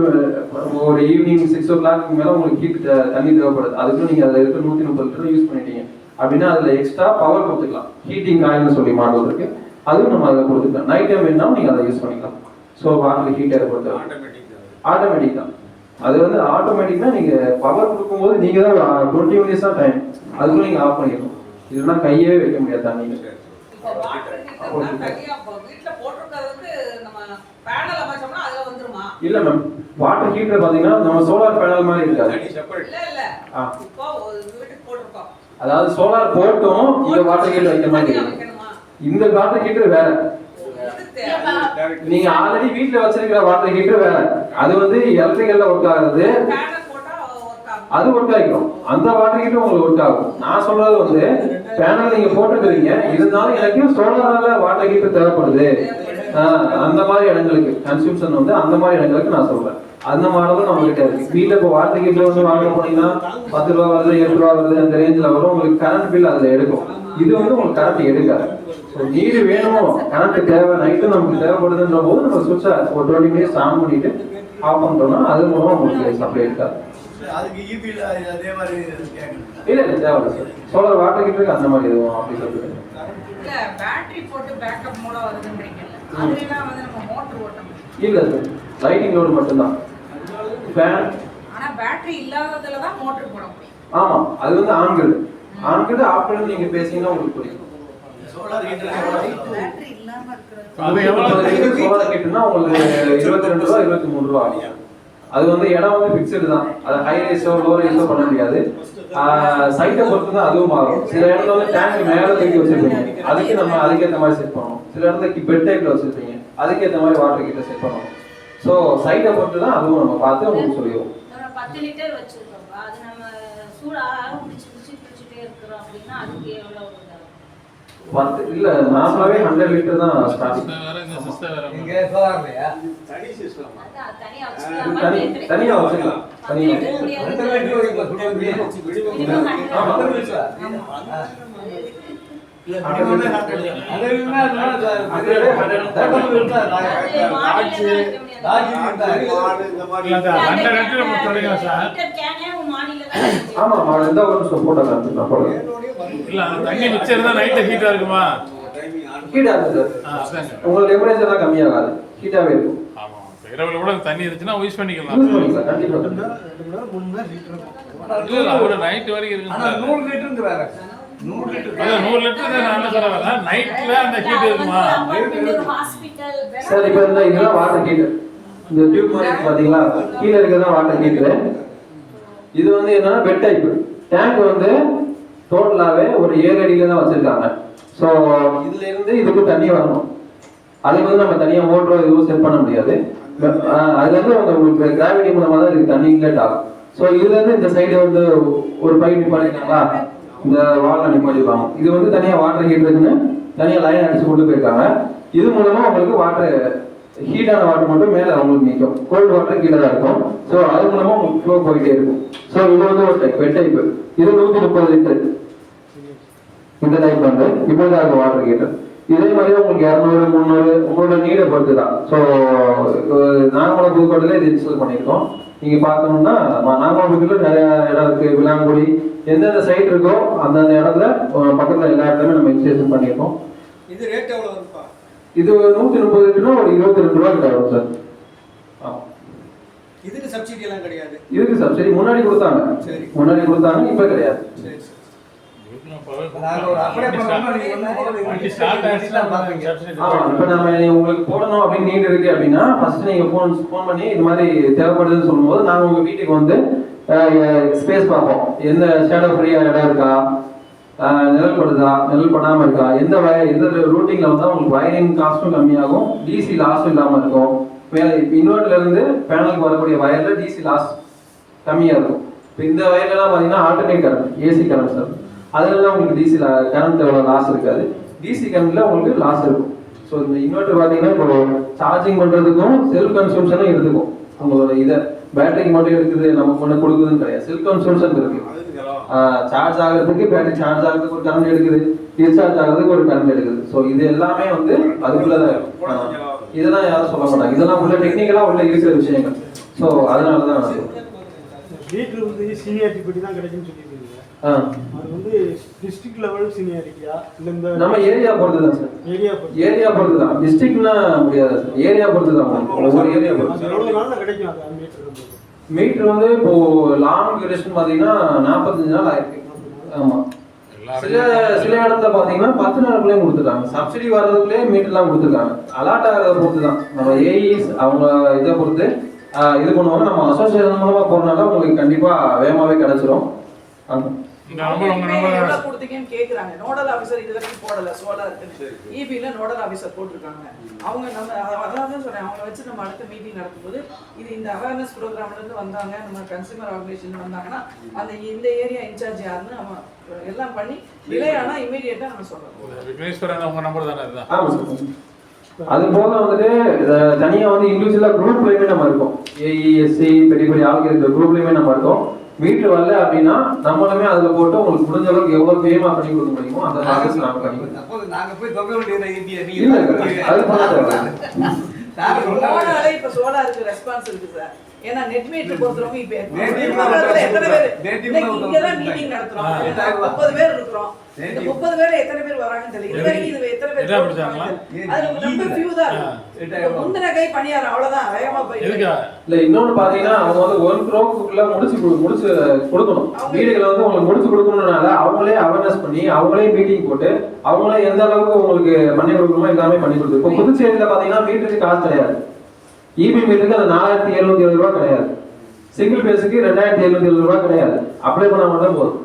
ஒரு ஈவினிங் 6 o'clock மேலே உங்களுக்கு ஹீட் தண்ணி தேவைப்படுது, அதுக்கும் நீங்கள் அதில் இருக்க 130 லிட்டர் யூஸ் பண்ணிட்டீங்க அப்படின்னா அதில் எக்ஸ்ட்ரா பவர் கொடுத்துக்கலாம். ஹீட்டிங் ஆயில்னு சொல்லி மாடல் இருக்கு, அதுவும் நம்ம அதில் கொடுத்துக்கலாம். நைட் டைம் வேணாலும் நீங்கள் அதை யூஸ் பண்ணிக்கலாம். ஸோ வாட்டர் ஹீட்டர் பொறுத்த ஆட்டோமேட்டிக் தான். அது வந்து ஆட்டோமேட்டிக்னா நீங்கள் பவர் கொடுக்கும்போது நீங்கள் தான் 20 minutes தான் டைம், அதுக்குள்ள நீங்கள் ஆஃப் பண்ணிடணும். இல்லைன்னா கையே வைக்க முடியாது தண்ணியில். இல்ல மேம், வாட்டர் ஹீட்டர் பாத்தீங்கன்னா நம்ம சோலார் பேனல் மாதிரி இருக்காது. அதாவது சோலார் போட்டும் இந்த வாட்டர் ஹீட்டர் வைக்க மாதிரி இருக்கு. இந்த வாட்டர் ஹீட்டர் வேற, நீங்க ஆல்ரெடி வீட்டுல வச்சிருக்கிற வாட்டர் ஹீட்டர் வேற. அது வந்து எலக்ட்ரிக்கல்ல ஒர்க் ஆகுது, அது ஒர்க் ஆகிக்கும். அந்த வாட்டர் ஹீட்டர் உங்களுக்கு ஒர்க் ஆகும். நான் சொல்றது வந்து பேனல் நீங்க போட்டுக்கிறீங்க, இருந்தாலும் எனக்கு சோலாரால வாட்டர் ஹீட்டர் தேவைப்படுது, அந்த மாதிரி இடங்களுக்கு கன்சூம்ஷன் வந்து அந்த மாதிரி இடங்களுக்கு நான் சொல்றேன். அந்த மாடலும் நம்ம கிட்ட இருக்கு. வீட்டுல இப்போ வாட்டர் ஹீட்டர் வந்து வாங்க போனீங்கன்னா 10 ரூபா வருது, 7 ரூபா வருது, அந்த ரேஞ்சில் வரும். உங்களுக்கு கரண்ட் பில் அதுல எடுக்கும். இது வந்து உங்களுக்கு கரண்ட் எடுக்காது. ஸோ நீர் வேணும், கரண்ட் தேவை, நைட்டு நமக்கு தேவைப்படுதுன்ற போது நம்ம சுவிட்சை ஒரு 20 minutes ஆன் பண்ணிட்டு ஆஃப் பண்ணிட்டோம்னா அது மூலமா உங்களுக்கு சப்ளை இருக்காது. இல்ல தேவை சார், சோலார் வாட்டர் ஹீட்டருக்கு அந்த மாதிரி எதுவும் அப்படி சொல்லுங்க. பேட்டரி போட்டு பேக்கப் மோட வருதுன்றீங்கல்ல, அதுலாம் வந்து நம்ம மோட்டர் ஓட்ட முடியும்? இல்ல சார், லைட்டிங் லோடு மட்டும்தான். ஃபேன் ஆனா பேட்டரி இல்லாததுல தான் மோட்டர் போட முடியும். ஆமா, அது வந்து ஆண்கள் ஆஃப்டர் நீங்க பேசிங்கன்னா உங்களுக்கு புரியும். சோலார் ஹீட்டர் பேட்டரி இல்லாம இருக்கிறது அது எவ்வளவு சோலார் ஹீட்டர்னா உங்களுக்கு 22 ரூபா 23 ரூபா ஆகும். அது வந்து இடம் வந்து ஃபிக்ஸ்டு தான், அது ஹை ரைஸோ லோ ரைஸோ பண்ண முடியாது. சைட்டை பொறுத்து தான் அதுவும் மாறும். சில இடத்துல வந்து டேங்க் மேலே தூக்கி வச்சிருப்பீங்க, அதுக்கேற்ற மாதிரி செட் பண்ணணும். சில இடத்துல பெட் டைப்ல வச்சிருப்பீங்க, அதுக்கேற்ற மாதிரி வாட்டர் ஹீட்டர் செட் பண்ணணும். ஸோ சைட்டை பொறுத்து தான் அதுவும் நம்ம பார்த்து உங்களுக்கு சொல்லிடுவோம். 10 லிட்டர் வச்சிருக்கோம், அது நம்ம சூடாக குடிச்சிட்டே இருக்கிறோம் அப்படின்னா அதுக்கு எவ்வளோ 10 இல்ல நார்மலாவே 100 லிட்டர் தான் ஸ்டார்டிங். இங்க சோலார்லையா தனியா தனியா வச்சுக்கலாம். தனியா வச்சுக்கலாம். தனியா ஆமா, எந்த ஒரு போட்டோ காமிக்கலாம் போடுங்க. இல்ல அந்த தண்ணி மிச்சம் இருந்தா நைட்ல ஹீட்டா இருக்குமா? ஹீட்டா இருக்கு சார். அதாங்க. உங்களுக்கு டெம்பரேச்சர் தான் கம்மியாகாது, ஹீட்டாவே இருக்கும். ஆமா. இரவுல கூட தண்ணி இருந்துச்சுன்னா யூஸ் பண்ணிக்கலாம். யூஸ் பண்ணிக்கலாம் கண்டிப்பா. 2 மணி நேரம் 3 மணி நேரம் ஹீட்டர் இருக்கும். இல்ல அவரு நைட் வரைக்கும் ஆனா இருக்கு. 100 லிட்டருங்கிறாரு. 100 லிட்டர். அதான் 100 லிட்டர் நான் என்ன சொல்ல வரேன், நைட்ல அந்த ஹீட் இருக்குமா? ஹாஸ்பிட்டல் சார் இப்போ இதெல்லாம் வாட்டர் ஹீட்டர். இந்த டியூப் மாதிரி இருக்கு பாத்தீங்களா, கீழே இருக்கிறதா வாட்டர் ஹீட்டர். இது வந்து என்னன்னா பெட் டைப் டேங்க் வந்து டோட்டலாவே ஒரு 7 அடியில தான் வச்சிருக்காங்க. ஸோ இதுல இருந்து இதுக்கு தண்ணி வரணும். அதுக்கு வந்து நம்ம தனியா மோட்டரோ எதுவும் செட் பண்ண முடியாது. அதுல இருந்து உங்களுக்கு கிராவிட்டி மூலமா தான் இதுக்கு தண்ணி இன்லெட் ஆகும். ஸோ இதுல இருந்து இந்த சைடு வந்து ஒரு பைப் நிப்பாட்டிருக்காங்களா, இந்த வால்ல நிப்பாட்டிருப்பாங்க. இது வந்து தனியா வாட்டர் ஹீட்டருக்குன்னு தனியா லைன் அடிச்சு கொண்டு போயிருக்காங்க. இது மூலமா உங்களுக்கு வாட்டர் ஹீட்டான வாட்டர் மட்டும் மேலே உங்களுக்கு நிற்கும், கோல்டு வாட்டர் கீழே தான் இருக்கும். ஸோ அது மூலமா உங்களுக்கு ஃப்ளோ போயிட்டே இருக்கும். ஸோ இது வந்து ஒரு டைப் பெட் டைப். இது 130 லிட்டர் இந்த டைப் வந்து இப்போதான் இருக்கும் வாட்டர் ஹீட்டர். இதே மாதிரி உங்களுக்கு 200 300 உங்களோட நீடை பொறுத்து தான். ஸோ நாகமலை புதுக்கோட்டையில இது இன்ஸ்டால் பண்ணியிருக்கோம். நீங்க பார்க்கணும்னா நாகமலை புதுக்கோட்டையில நிறைய இடம் இருக்கு, விளாங்குடி எந்தெந்த சைட் இருக்கோ அந்தந்த இடத்துல பக்கத்துல எல்லா இடத்துலையுமே நம்ம இன்ஸ்டேஷன் பண்ணியிருக்கோம். இது ரேட் எவ்வளவு இருக்குப்பா? இது 130 லிட்டர்னா ஒரு 22 ரூபா கிட்ட வரும் சார். இதுக்கு சப்சிடி எல்லாம் கிடையாது. இதுக்கு சப்சிடி முன்னாடி கொடுத்தாங்க, சரி. முன்னாடி கொடுத்தாங்க, இப்ப கிடையாது. சரி சரி. நாங்க ஒரு அப்ளை பண்ணோம்னா நீங்க வந்து ஸ்டார்ட் ஆயிடுச்சுன்னா பாப்பீங்க. இப்ப நம்ம உங்களுக்கு போடணும் அப்படின்னு நீட் இருக்கு அப்படின்னா ஃபர்ஸ்ட் நீங்க ஃபோன் பண்ணி இது மாதிரி தேவைப்படுதுன்னு சொல்லும்போது நாங்க உங்க வீட்டுக்கு வந்து ஸ்பேஸ் பார்ப்போம். எந்த ஷேடோ ஃப்ரீயா இடம் இருக்கா, நிழல் படுதா, நிழல் படாம இருக்கா, எந்த ரூட்டிங்ல வந்தா உங்களுக்கு வயரிங் காஸ்ட்டும் கம்மியாகும், டிசி லாஸும் இல்லாம இருக்கும். இன்வெர்டர்ல இருந்து பேனலுக்கு வரக்கூடிய வயர்ல டிசி லாஸ் கம்மியா இருக்கும். இப்போ இந்த வயர்லாம் பாத்தீங்கன்னா alternate current, AC current sir. அதுலலாம் உங்களுக்கு டிசி கரண்ட் எவ்வளோ லாஸ் இருக்காது, டிசி கரண்ட்ல உங்களுக்கு லாஸ் இருக்கும். ஸோ இந்த இன்வெர்டர் பார்த்தீங்கன்னா இப்போ சார்ஜிங் பண்ணுறதுக்கும் செல்ஃப் கன்சூம்ஷனும் எடுத்துக்கும். உங்களோட இதை பேட்டரிக்கு மட்டும் எடுக்குது நமக்கு ஒன்று கொடுக்குதுன்னு கிடையாது, செல்ஃப் கன்சூம்ஷன் இருக்கு. சார்ஜ் ஆகிறதுக்கு பேட்டரி சார்ஜ் ஆகிறதுக்கு ஒரு கரண்ட் எடுக்குது, டிஸ்சார்ஜ் ஆகிறதுக்கு ஒரு கரண்ட் எடுக்குது. ஸோ இது எல்லாமே வந்து அதுக்குள்ளதான் இருக்கும். இதெல்லாம் யாரும் சொல்ல மாட்டாங்க, இதெல்லாம் உள்ள டெக்னிக்கலா உள்ள இருக்கிற விஷயங்கள். ஸோ அதனால தான் ஹீட்டர் வந்து சீனியாரிட்டி படி தான் கிடைக்குன்னு சொல்லியிருக்கீங்க. அது வந்து டிஸ்ட்ரிக்ட் லெவல் சீனியாரிட்டியா இல்லை இந்த நம்ம ஏரியா பொறுத்து தான் சார். ஏரியா பொறுத்து தான், டிஸ்ட்ரிக்ட்னா முடியாது சார், ஏரியா பொறுத்து தான். ஒவ்வொரு ஏரியா பொறுத்து. எவ்வளவு நாள்ல கிடைக்கும் அது மீட்டர்? மீட்டர் வந்து இப்போ லாங் டியூரேஷன் பாத்தீங்கன்னா 45 நாள் ஆயிருக்கு. ஆமா, சில இடத்துல பாத்தீங்கன்னா 10 நாளுக்குள்ளேயும் கொடுத்துருக்காங்க. சப்சிடி வர்றதுக்குள்ளேயே மீட்டர்லாம் கொடுத்துருக்காங்க. அலாட் ஆகிறத பொறுத்து தான், நம்ம ஏஇஸ் அவங்க இதை பொறுத்து இது பண்ணுவாங்க. நம்ம அசோசியேஷன் மூலமா போறதுனால உங்களுக்கு கண்டிப்பா வேகமாவே கிடைச்சிரும். கொடுத்தீங்கன்னு கேக்குறாங்க. நோடல் ஆபீசர் இது வரைக்கும் போடல சோலாருக்கு. இபில நோடல் ஆபீசர் போட்டிருக்காங்க. அவங்க நம்ம அதான் சொல்றேன், அவங்க வச்சு நம்ம அடுத்த மீட்டிங் நடத்தும்போது இது இந்த அவேர்னஸ் ப்ரோக்ராம்ல இருந்து வந்தாங்க, நம்ம கன்சியூமர் ஆர்கனைசேஷன் வந்தாங்கன்னா அந்த இந்த ஏரியா இன்சார்ஜ் யாருன்னு நம்ம எல்லாம் பண்ணி டிலே ஆனா இமீடியட்டா நம்ம சொல்லணும். விக்னேஸ்வரன் அவங்க நம்பர் தானே இதுதான். ஆமா சார். அது போக வந்துட்டு தனியா வந்து இண்டிவிஜுவலா குரூப்லயுமே நம்ம இருக்கோம். ஏஇஎஸ்சி பெரிய பெரிய ஆளுங்க இருக்கிற குரூப்லயுமே நம்ம இருக்கோம். மீட்டர் வரல அப்படின்னா நம்மளுமே அதுல போட்டு உங்களுக்கு முடிஞ்ச அளவுக்கு எவ்வளவு பேமா பண்ணி கொடுக்க முடியுமோ அந்த ப்ராசஸ் நாம பண்ணி கொடுப்போம். அப்போ நாங்க போய் தொங்க வேண்டியது இல்ல அது பண்ண சோலாரே இப்ப சோலாருக்கு ரெஸ்பான்ஸ் இருக்கு சார். ஏன்னா நெட் மீட்டர் பொறுத்தவரைக்கும் இப்ப எத்தனை பேர் இங்கதான் மீட்டிங் நடத்துறோம், 30 பேர் இருக்கிறோம். இந்த 30 பேர் எத்தனை பேர் வராங்கன்னு தெரியல. இது வரைக்கும் இது எத்தனை பேர் அதுல ரொம்ப ஃபியூ தான் இருக்கு. முந்தின கை பணியார் அவ்வளவுதான் வேகமா போயிருக்கு. இல்ல இன்னொன்னு பாத்தீங்கன்னா அவங்க வந்து 1 crore முடிச்சு கொடுக்கணும். வீடுகளை வந்து உங்களுக்கு முடிச்சு கொடுக்கணும்னால அவங்களே அவேர்னஸ் பண்ணி அவங்களே மீட்டிங் போட்டு அவங்களே எந்த அளவுக்கு உங்களுக்கு பண்ணி கொடுக்கணுமோ எல்லாமே பண்ணி கொடுத்து. இப்போ புதுச்சேரியில பாத்தீங்கன்னா மீட்டருக்கு காசு கிடையாது. இபி மீட்டருக்கு அது 4770 ரூபாய் கிடையாது. சிங்கிள் பேஸுக்கு 2770 ரூபாய் கிடையாது. அப்ளை பண்ண மட்டும் போதும்.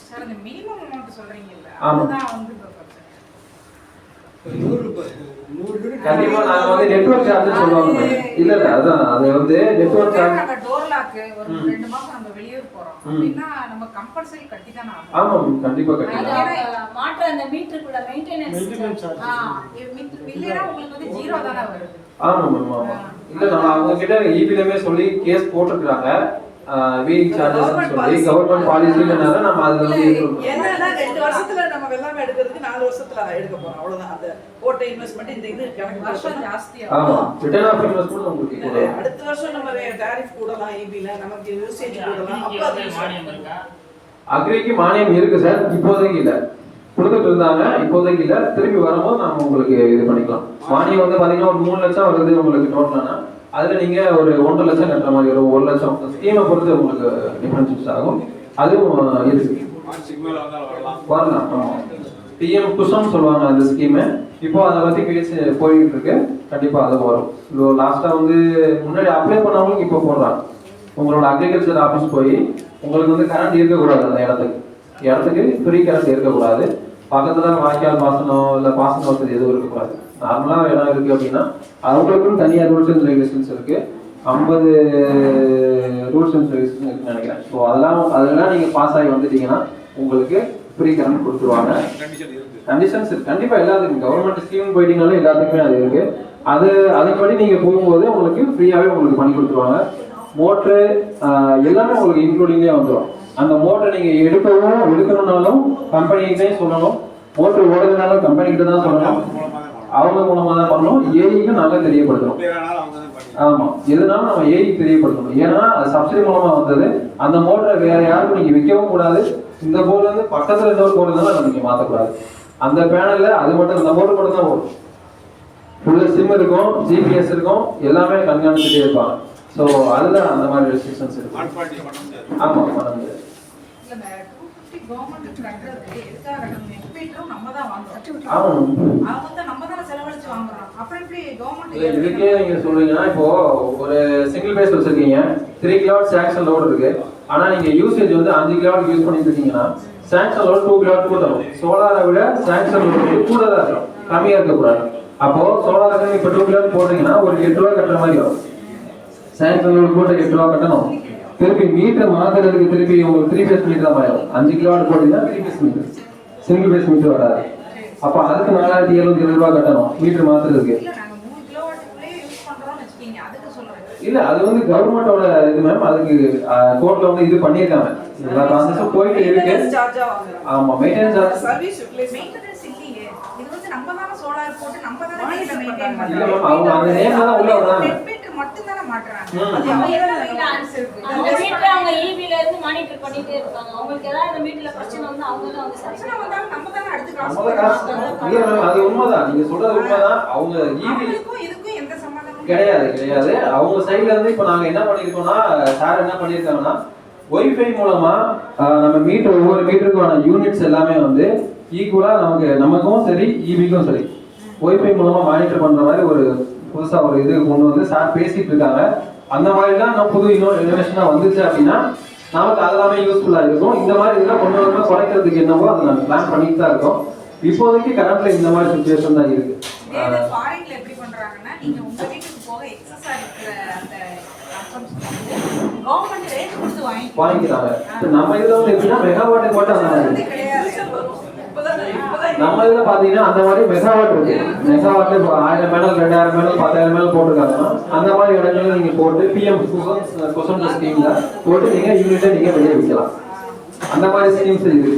சார் இந்த மினிமம் அமௌண்ட் சொல்றீங்கல்ல, ஆமா. அதுதான் வந்து கண்டிப்பா நாங்க வந்து நெட்வொர்க் சார்ஜ் சொல்லுவாங்க. இல்ல அதான் அது வந்து நெட்வொர்க் சார்ஜ். நம்ம டோர் லாக் ஒரு 2 மாசம் நம்ம வெளியூர் போறோம் அப்படினா நம்ம கம்பல்சரி கட்டி தான ஆகணும். ஆமா கண்டிப்பா கட்டிடலாம். மாற்ற அந்த மீட்டருக்குள்ள மெயின்டெனன்ஸ் இல்லனா உங்களுக்கு வந்து ஜீரோ தான வருது. ஆமா ஆமா. இல்ல நம்ம அவங்க கிட்ட ஈபிலமே சொல்லி கேஸ் போட்டுக்கறாங்க. வீக் சார்ஜஸ் சொல்லி கவர்மெண்ட் பாலிசிலனால நம்ம அதுல வந்து என்னன்னா 2 வருஷத்துல நம்ம வெள்ளாமை எடுக்கிறதுக்கு 4 வருஷத்துல எடுக்க போறோம். அவ்வளவுதான். அந்த போட்ட இன்வெஸ்ட்மென்ட் இந்த இது கணக்கு வருஷம் ஜாஸ்தியா. ஆமா ரிட்டர்ன் ஆஃப் இன்வெஸ்ட்மென்ட் உங்களுக்கு கூட அடுத்த வருஷம் நம்ம டாரிஃப் கூடலாம் ஈபில நமக்கு யூசேஜ் கூடலாம். அப்ப அது மானியம் இருக்கா? அக்ரிக்கு மானியம் இருக்கு சார், இப்போதைக்கு இல்லை. கொடுத்துட்டு இருந்தாங்க, இப்போதைக்கு இல்லை. திருப்பி வரும்போது நம்ம உங்களுக்கு இது பண்ணிக்கலாம். மானியம் வந்து பார்த்தீங்கன்னா ஒரு 3 லட்சம் வருது உங்களுக்கு டோட்டலானா, அதில் நீங்கள் ஒரு 1.5 லட்சம் கட்டுற மாதிரி ஒரு 1 லட்சம் ஸ்கீமை பொறுத்து உங்களுக்கு டிஃபரன்ஷியஸ் ஆகும். அதுவும் இருக்கு, வரலாம். ஆமாம், பிஎம் குஷம் சொல்லுவாங்க அந்த ஸ்கீமு. இப்போ அதை பற்றி பேசி போயிட்டு இருக்கு. கண்டிப்பாக அது வரும். இப்போ லாஸ்ட்டாக வந்து முன்னாடி அப்ளை பண்ணவங்களுக்கு இப்போ போடுறாங்க. உங்களோட அக்ரிகல்ச்சர் ஆஃபீஸ் போய் உங்களுக்கு வந்து கரண்ட் இருக்கக்கூடாது, அந்த இடத்துக்கு ஃப்ரீ கரண்ட் இருக்கக்கூடாது. பக்கத்தில் வாய்க்கால் பாசனம் இல்லை பாசன வசதி எதுவும் இருக்கக்கூடாது. நார்மலாக இடம் இருக்குது அப்படின்னா அவங்களுக்கும் தனியாக ரூல்ஸ் அண்ட் ரெகுலேஷன்ஸ் இருக்குது. 50 ரூல்ஸ் அண்ட் ரெகுலேஷன் இருக்குன்னு நினைக்கிறேன். ஸோ அதெல்லாம் நீங்கள் பாஸ் ஆகி வந்துட்டீங்கன்னா உங்களுக்கு ஃப்ரீ கரண்ட் கொடுத்துருவாங்க. கண்டிஷன்ஸ் இருக்குது கண்டிப்பாக எல்லாத்துக்கும். கவர்மெண்ட் ஸ்கீம் போயிட்டீங்கனாலும் எல்லாத்துக்குமே அது இருக்குது. அதுபடி நீங்கள் போகும்போது உங்களுக்கு ஃப்ரீயாகவே உங்களுக்கு பண்ணி கொடுத்துருவாங்க. மோட்ரு எல்லாமே உங்களுக்கு இன்க்ளூடிங்லேயே வந்துடும். அந்த மோட்டரை நீங்கள் எடுக்கணும்னாலும் கம்பெனிக்கிட்டே சொல்லணும். மோட்ரு ஓடுறதுனாலும் கம்பெனிக்கிட்ட தான் சொல்லணும். அவங்க மூலமாக தான் பண்ணணும். ஏஐக்கு நல்லா தெரியப்படுத்தணும். ஆமாம், எதுனாலும் நம்ம ஏஐக்கு தெரியப்படுத்தணும். ஏன்னா அது சப்சிடி மூலமாக வந்தது. அந்த மோட்டரை வேற யாருக்கும் நீங்கள் விற்கவும் கூடாது. இந்த போர்டு வந்து பக்கத்தில் இன்னொரு போர்டு இருந்தாலும் நீங்கள் மாற்றக்கூடாது. அந்த பேனலில் அது மட்டும் இந்த போர்டு மட்டும் தான் வரும். ஃபுல்லாக சிம் இருக்கும், ஜிபிஎஸ் இருக்கும், எல்லாமே கண்காணிச்சுட்டே இருப்பாங்க. ஸோ அதில் அந்த மாதிரி ரெஸ்ட்ரிக்ஷன்ஸ் இருக்கு. ஆமாம், பண்ண முடியாது. இதுக்கே நீங்க சொல்றீங்கன்னா இப்போ ஒரு சிங்கிள் பேஸ் வச்சிருக்கீங்க, 3 கிலோவாட் சாங்ஷன் லோடு இருக்கு. ஆனா நீங்க யூசேஜ் வந்து 5 கிலோவாட் யூஸ் பண்ணிட்டு இருக்கீங்கன்னா சாங்ஷன் லோடு 2 கிலோவாட் கூட தரும். சோலாரை விட சாங்ஷன் லோடு கூட தான் இருக்கும், கம்மியா இருக்கக்கூடாது. அப்போ சோலாருக்கு இப்போ 2 கிலோவாட் போடுறீங்கன்னா ஒரு 8 ரூபா கட்டுற மாதிரி வரும். சாங்ஷன் லோடு போட்டு 8 ரூபா கட்டணும். திருப்பி மீட்டர் மாத்துறதுக்கு திருப்பி உங்களுக்கு 3 பேஸ் மீட்டர் தான் ஆகும். 5 கிலோவாட் போட்டீங்கன்னா 3 phase meter, single phase meter வராது. அப்போ அதுக்கு 4770 ரூபா கட்டணும் மீட்டர் மாத்துறதுக்கு. இல்ல, அது வந்து கவர்மெண்டோட இது மேம். அதுக்கு கோர்ட்ல வந்து இது பண்ணிருக்காங்க. எல்லா ப்ராசஸும் போயிட்டு இருக்கு. ஆமா, மெயின்டெனன்ஸ் சர்வீஸ் மெயின்டெனன்ஸ் இல்லையே. இது வந்து நம்ம தான சோலார் போட்டு நம்ம தான வீட்ல மெயின்டெய்ன் பண்றோம். இல்ல மேம், அவங்க அந்த நேம்ல தான் உள்ள வராங்க. மீட்டர் மட்டும் தான மாட்றாங்க. அது அவங்க மெயின்டெனன்ஸ் இருக்கு. அந்த மீட்டர் அவங்க ஈபில இருந்து மானிட்டர் பண்ணிட்டே இருப்பாங்க. அவங்களுக்கு ஏதாவது அந்த மீட்டர்ல பிரச்சனை வந்து அவங்க தான் வந்து பிரச்சனை வந்தாலும் நம்ம தான அடுத்து காசு கொடுக்கணும். இல்ல மேம், அது உண்மைதான். நீங்க சொல்றது உண்மைதான். அவங்க ஈபிக்கும் இதுக்கும் எந்த சம்பந்தமும் கிடையாது. அவங்க சைடுல இருந்து இப்போ நாங்க என்ன பண்ணிருக்கோம்னா, சார் என்ன பண்ணிருக்காங்கன்னா, ஒய்ஃபை மூலமா நம்ம மீட்டர் ஒவ்வொரு மீட்டருக்கான யூனிட்ஸ் எல்லாமே வந்து ஈக்குவலா நமக்கும் சரி ஈபிக்கும் சரி ஒய்ஃபை மூலமா மானிட்டர் பண்ற மாதிரி ஒரு புதுசா ஒரு இது கொண்டு வந்து சார் பேசிட்டு இருக்காங்க. அந்த மாதிரிலாம் நம்ம புது இனோவேஷனா வந்துச்சு அப்படின்னா நமக்கு அதெல்லாமே யூஸ்ஃபுல்லா இருக்கும். இந்த மாதிரி இதெல்லாம் கொண்டு வந்து குறைக்கிறதுக்கு என்னவோ அதை நாங்கள் பிளான் பண்ணிட்டு தான் இருக்கோம். இப்போதைக்கு கரண்ட்ல இந்த மாதிரி சுச்சுவேஷன் தான் இருக்கு. ஃபாரின்ல எப்படி பண்றாங்கன்னா, நீங்க உங்க வீட்டுக்கு போக எக்ஸஸா இருக்கிற அந்த கவர்மெண்ட் ரேட் கொடுத்து வாங்கிக்கிறாங்க. நம்ம இதுல வந்து எப்படின்னா மெகாவாட் போட்டு அந்த மாதிரி நம்ம இதுல பாத்தீங்கன்னா அந்த மாதிரி மெகாவாட் இருக்கு. மெகாவாட்ல 1000 மேனல் 2000 மேனல் 10000 மேனல் போட்டுருக்காங்கன்னா அந்த மாதிரி இடங்கள்ல நீங்க போட்டு பிஎம் குஷன் ஸ்கீம்ல போட்டு நீங்க யூனிட்டை நீங்க வெளியே விற்கலாம். அந்த மாதிரி ஸ்கீம்ஸ் இருக்கு.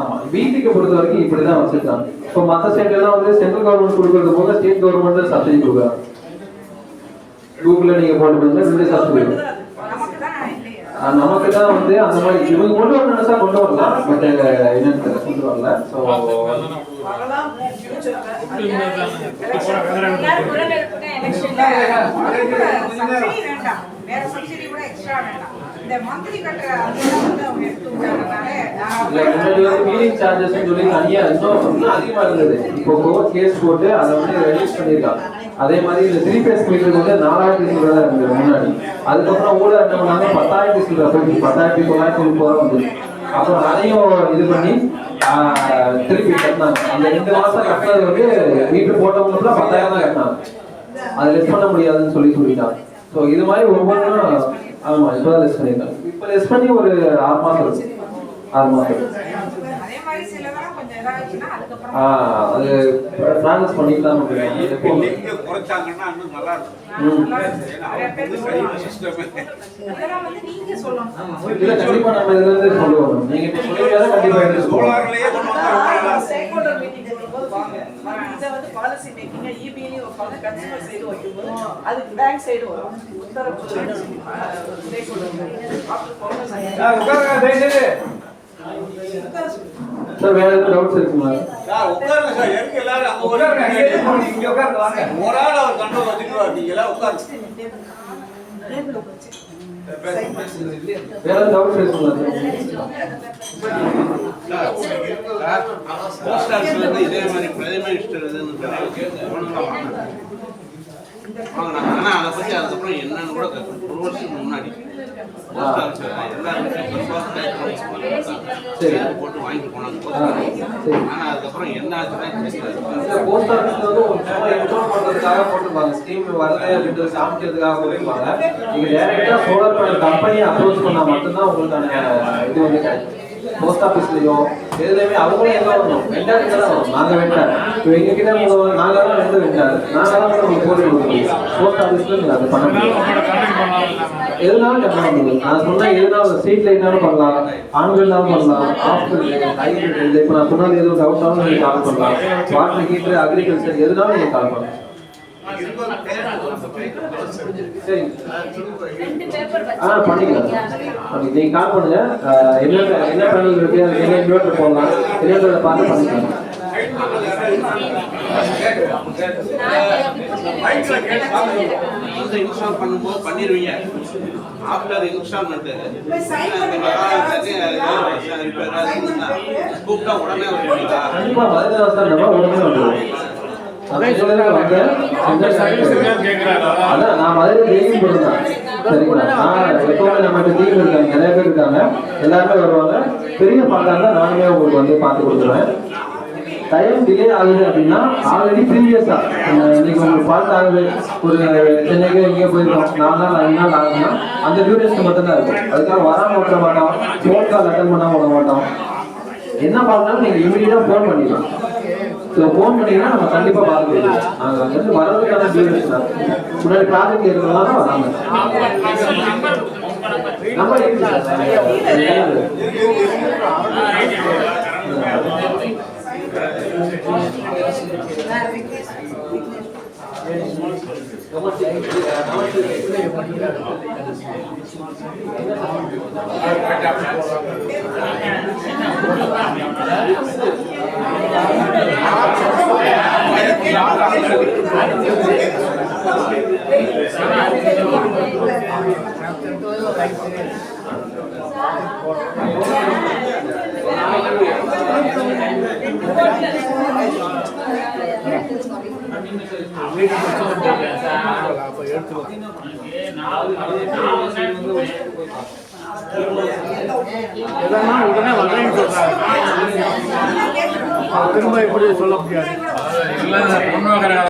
ஆமா, வீட்டுக்கு பொறுத்த வரைக்கும் இப்படிதான் வச்சிருக்காங்க. இப்போ மற்ற ஸ்டேட் எல்லாம் வந்து சென்ட்ரல் கவர்மெண்ட் கொடுக்கறது போக ஸ்டேட் கவர்மெண்ட் சப்சிடி கொடுக்குறாங்க. கூகுள்ல நீங்க போட்டு 2 சப்சிடி நமக்கு தான் வந்து அந்த மாதிரி இவங்க கொண்டு வர நினைச்சா கொண்டு வரலாம். பட் என்னன்னு கொண்டு வரல. ஸோ வேற சப்சிடி கூட எக்ஸ்ட்ரா வேண்டாம். இந்த மந்த்லி கட்டுற மீட்டிங் சார்ஜஸ் சொல்லி தனியா இன்னும் அதிகமா இருந்தது. இப்போ கோர்ட் கேஸ் போட்டு அதை வந்து ரெடியூஸ் பண்ணியிருக்காங்க. அதே மாதிரி இந்த 3 பேஸ் மீட்டருக்கு வந்து 4000 சில்லரை தான் இருந்தது முன்னாடி. அதுக்கப்புறம் ஊழல் என்ன பண்ணாங்க, 10,000 சில்லரை போய் 10,930 வந்து அப்புறம் அதையும் இது பண்ணி திருப்பி கட்டினாங்க. அந்த 2 மாசம் கட்டினது வந்து மீட்டர் போட்டவங்களுக்குலாம் 10,000 தான் கட்டினாங்க. அதை லெஸ் பண்ண முடியாதுன்னு சொல்லிட்டாங்க. ஸோ இது மாதிரி ஒவ்வொன்றும் ஆமா இப்போதான் லெஸ் பண்ணியிருக்காங்க. இப்போ லெஸ் பண்ணி ஒரு 6 மாசம் இருக்கு. 6 மாசம் அது ப்ராசஸ் பண்ணிக்கலாம். இல்ல கண்டிப்பா நம்ம இதுல இருந்து சொல்லுவோம். நீங்க இப்ப சொல்லுவீங்க கண்டிப்பா எடுத்து சோலார்லயே இதை வந்து பாலிசி மேக்கிங்க இபிலையும் வைப்பாங்க, கன்சூமர் சைடு வைக்கும்போது அதுக்கு பேங்க் சைடு வரும். உத்தரவு சார் வேற எதுவும் டவுட்ஸ் இருக்குங்களா? சார் உட்காருங்க சார், எதுக்கு எல்லாரும் அங்க இங்க உட்கார்ந்து வாங்க. ஒரு ஆள் அவர் கண்ட்ரோல் வச்சுட்டு நீங்க எல்லாம் உட்காருங்க. வேற எதுவும் டவுட்ஸ் இருக்குங்களா சார்? போஸ்ட் ஆஃபீஸ்ல இருந்து இதே மாதிரி பிரைம் மினிஸ்டர் ஆனா அதை பத்தி அதுக்கப்புறம் என்னன்னு கூட ஒரு வருஷத்துக்கு முன்னாடி போஸ்ட் ஆஃபீஸ் எல்லாரும் போட்டு வாங்கிட்டு போனாங்க. ஆனா அதுக்கப்புறம் என்ன ஆச்சுன்னா போஸ்ட் ஆஃபீஸ்ல வந்து ஒரு சும்மா இன்ஃபார்ம் பண்றதுக்காக போட்டுருப்பாங்க, ஸ்கீம் வருது அப்படின்றது காமிக்கிறதுக்காக போட்டுருப்பாங்க. நீங்க டைரக்டா சோலார் பேனல் கம்பெனியை அப்ரோச் பண்ணா மட்டும்தான் உங்களுக்கான இது வந்து கிடைக்கும். போஸ்ட் ஆஃபீஸ்லயோ எதுலையுமே அவங்களே எல்லாம் வரணும், வெண்டார் கிட்ட தான் வரும். நாங்கள் வெண்டார் இப்போ எங்ககிட்ட நாங்கள் தான் வந்து வெண்டார், நாங்கள் தான் உங்களுக்கு போட்டு கொடுக்கணும். போஸ்ட் ஆஃபீஸ்ல நீங்கள் அதை பண்ண முடியும், எதுனாலும் பண்ண முடியும். நான் சொன்னேன் எதுனாலும் ஸ்ட்ரீட் லைட்னாலும் பண்ணலாம், ஆண்கள்னாலும் பண்ணலாம், ஹாஸ்பிட்டல் ஹைபிரிட் இப்போ நான் சொன்னாலும் எதுவும் டவுட்டாலும் நீங்கள் கால் பண்ணலாம். வாட்டர் ஹீட்டர் அக்ரிகல்ச்சர் எதுனாலும் நீங்கள் கால் பண்ணலாம். சரி பண்ணிக்கலாம். நீங்க கால் பண்ணுங்க, என்ன பேனல் இருக்கு, என்ன இன்வெர்டர் போடலாம், இன்வெர்டரை பார்த்து பண்ணிக்கலாம். இன்ஸ்டால் பண்ணும்போது பண்ணிடுவீங்க. ஆஃப்டர் இன்ஸ்டால்மெண்ட் கூப்பிட்டா உடனே வருவீங்களா? கண்டிப்பா 15 சார் நம்ம உடனே வந்துடுவோம். அதான் நான் மதுரை டெய்லியும் போடுறேன். சரிங்களா, நான் எப்பவுமே நம்மகிட்ட டீம் இருக்காங்க, நிறைய பேர் இருக்காங்க, எல்லாருமே வருவாங்க. பெரிய பார்ட்டா இருந்தா நானுமே உங்களுக்கு வந்து பார்த்து கொடுத்துருவேன். டைம் டிலே ஆகுது அப்படின்னா ஆல்ரெடி ப்ரீவியஸா இன்னைக்கு உங்களுக்கு ஃபால்ட் ஆகுது, ஒரு சென்னைக்கு எங்கேயோ போயிருக்கோம், 4 நாள் 5 நாள் ஆகுதுன்னா அந்த டியூரேஷன் மட்டும்தான் இருக்கும். அதுக்காக வராமல் விட்டுற மாட்டோம், ஃபோன் கால் அட்டன் பண்ணாமல் விட மாட்டோம். என்ன பார்த்தாலும் நீங்கள் இமீடியட்டாக ஃபோன் பண்ணிடலாம். ஸோ ஃபோன் பண்ணிங்கன்னா நம்ம கண்டிப்பாக பார்த்துக்கலாம். நாங்கள் வந்து வர்றதுக்கான டியூரேஷன் தான். முன்னாடி ப்ராஜெக்ட் இருக்கிறதுனால தான் வராங்க. நம்ம உடனே வரேன்னு சொல்றாங்க, திரும்ப எப்படி சொல்ல முடியாது.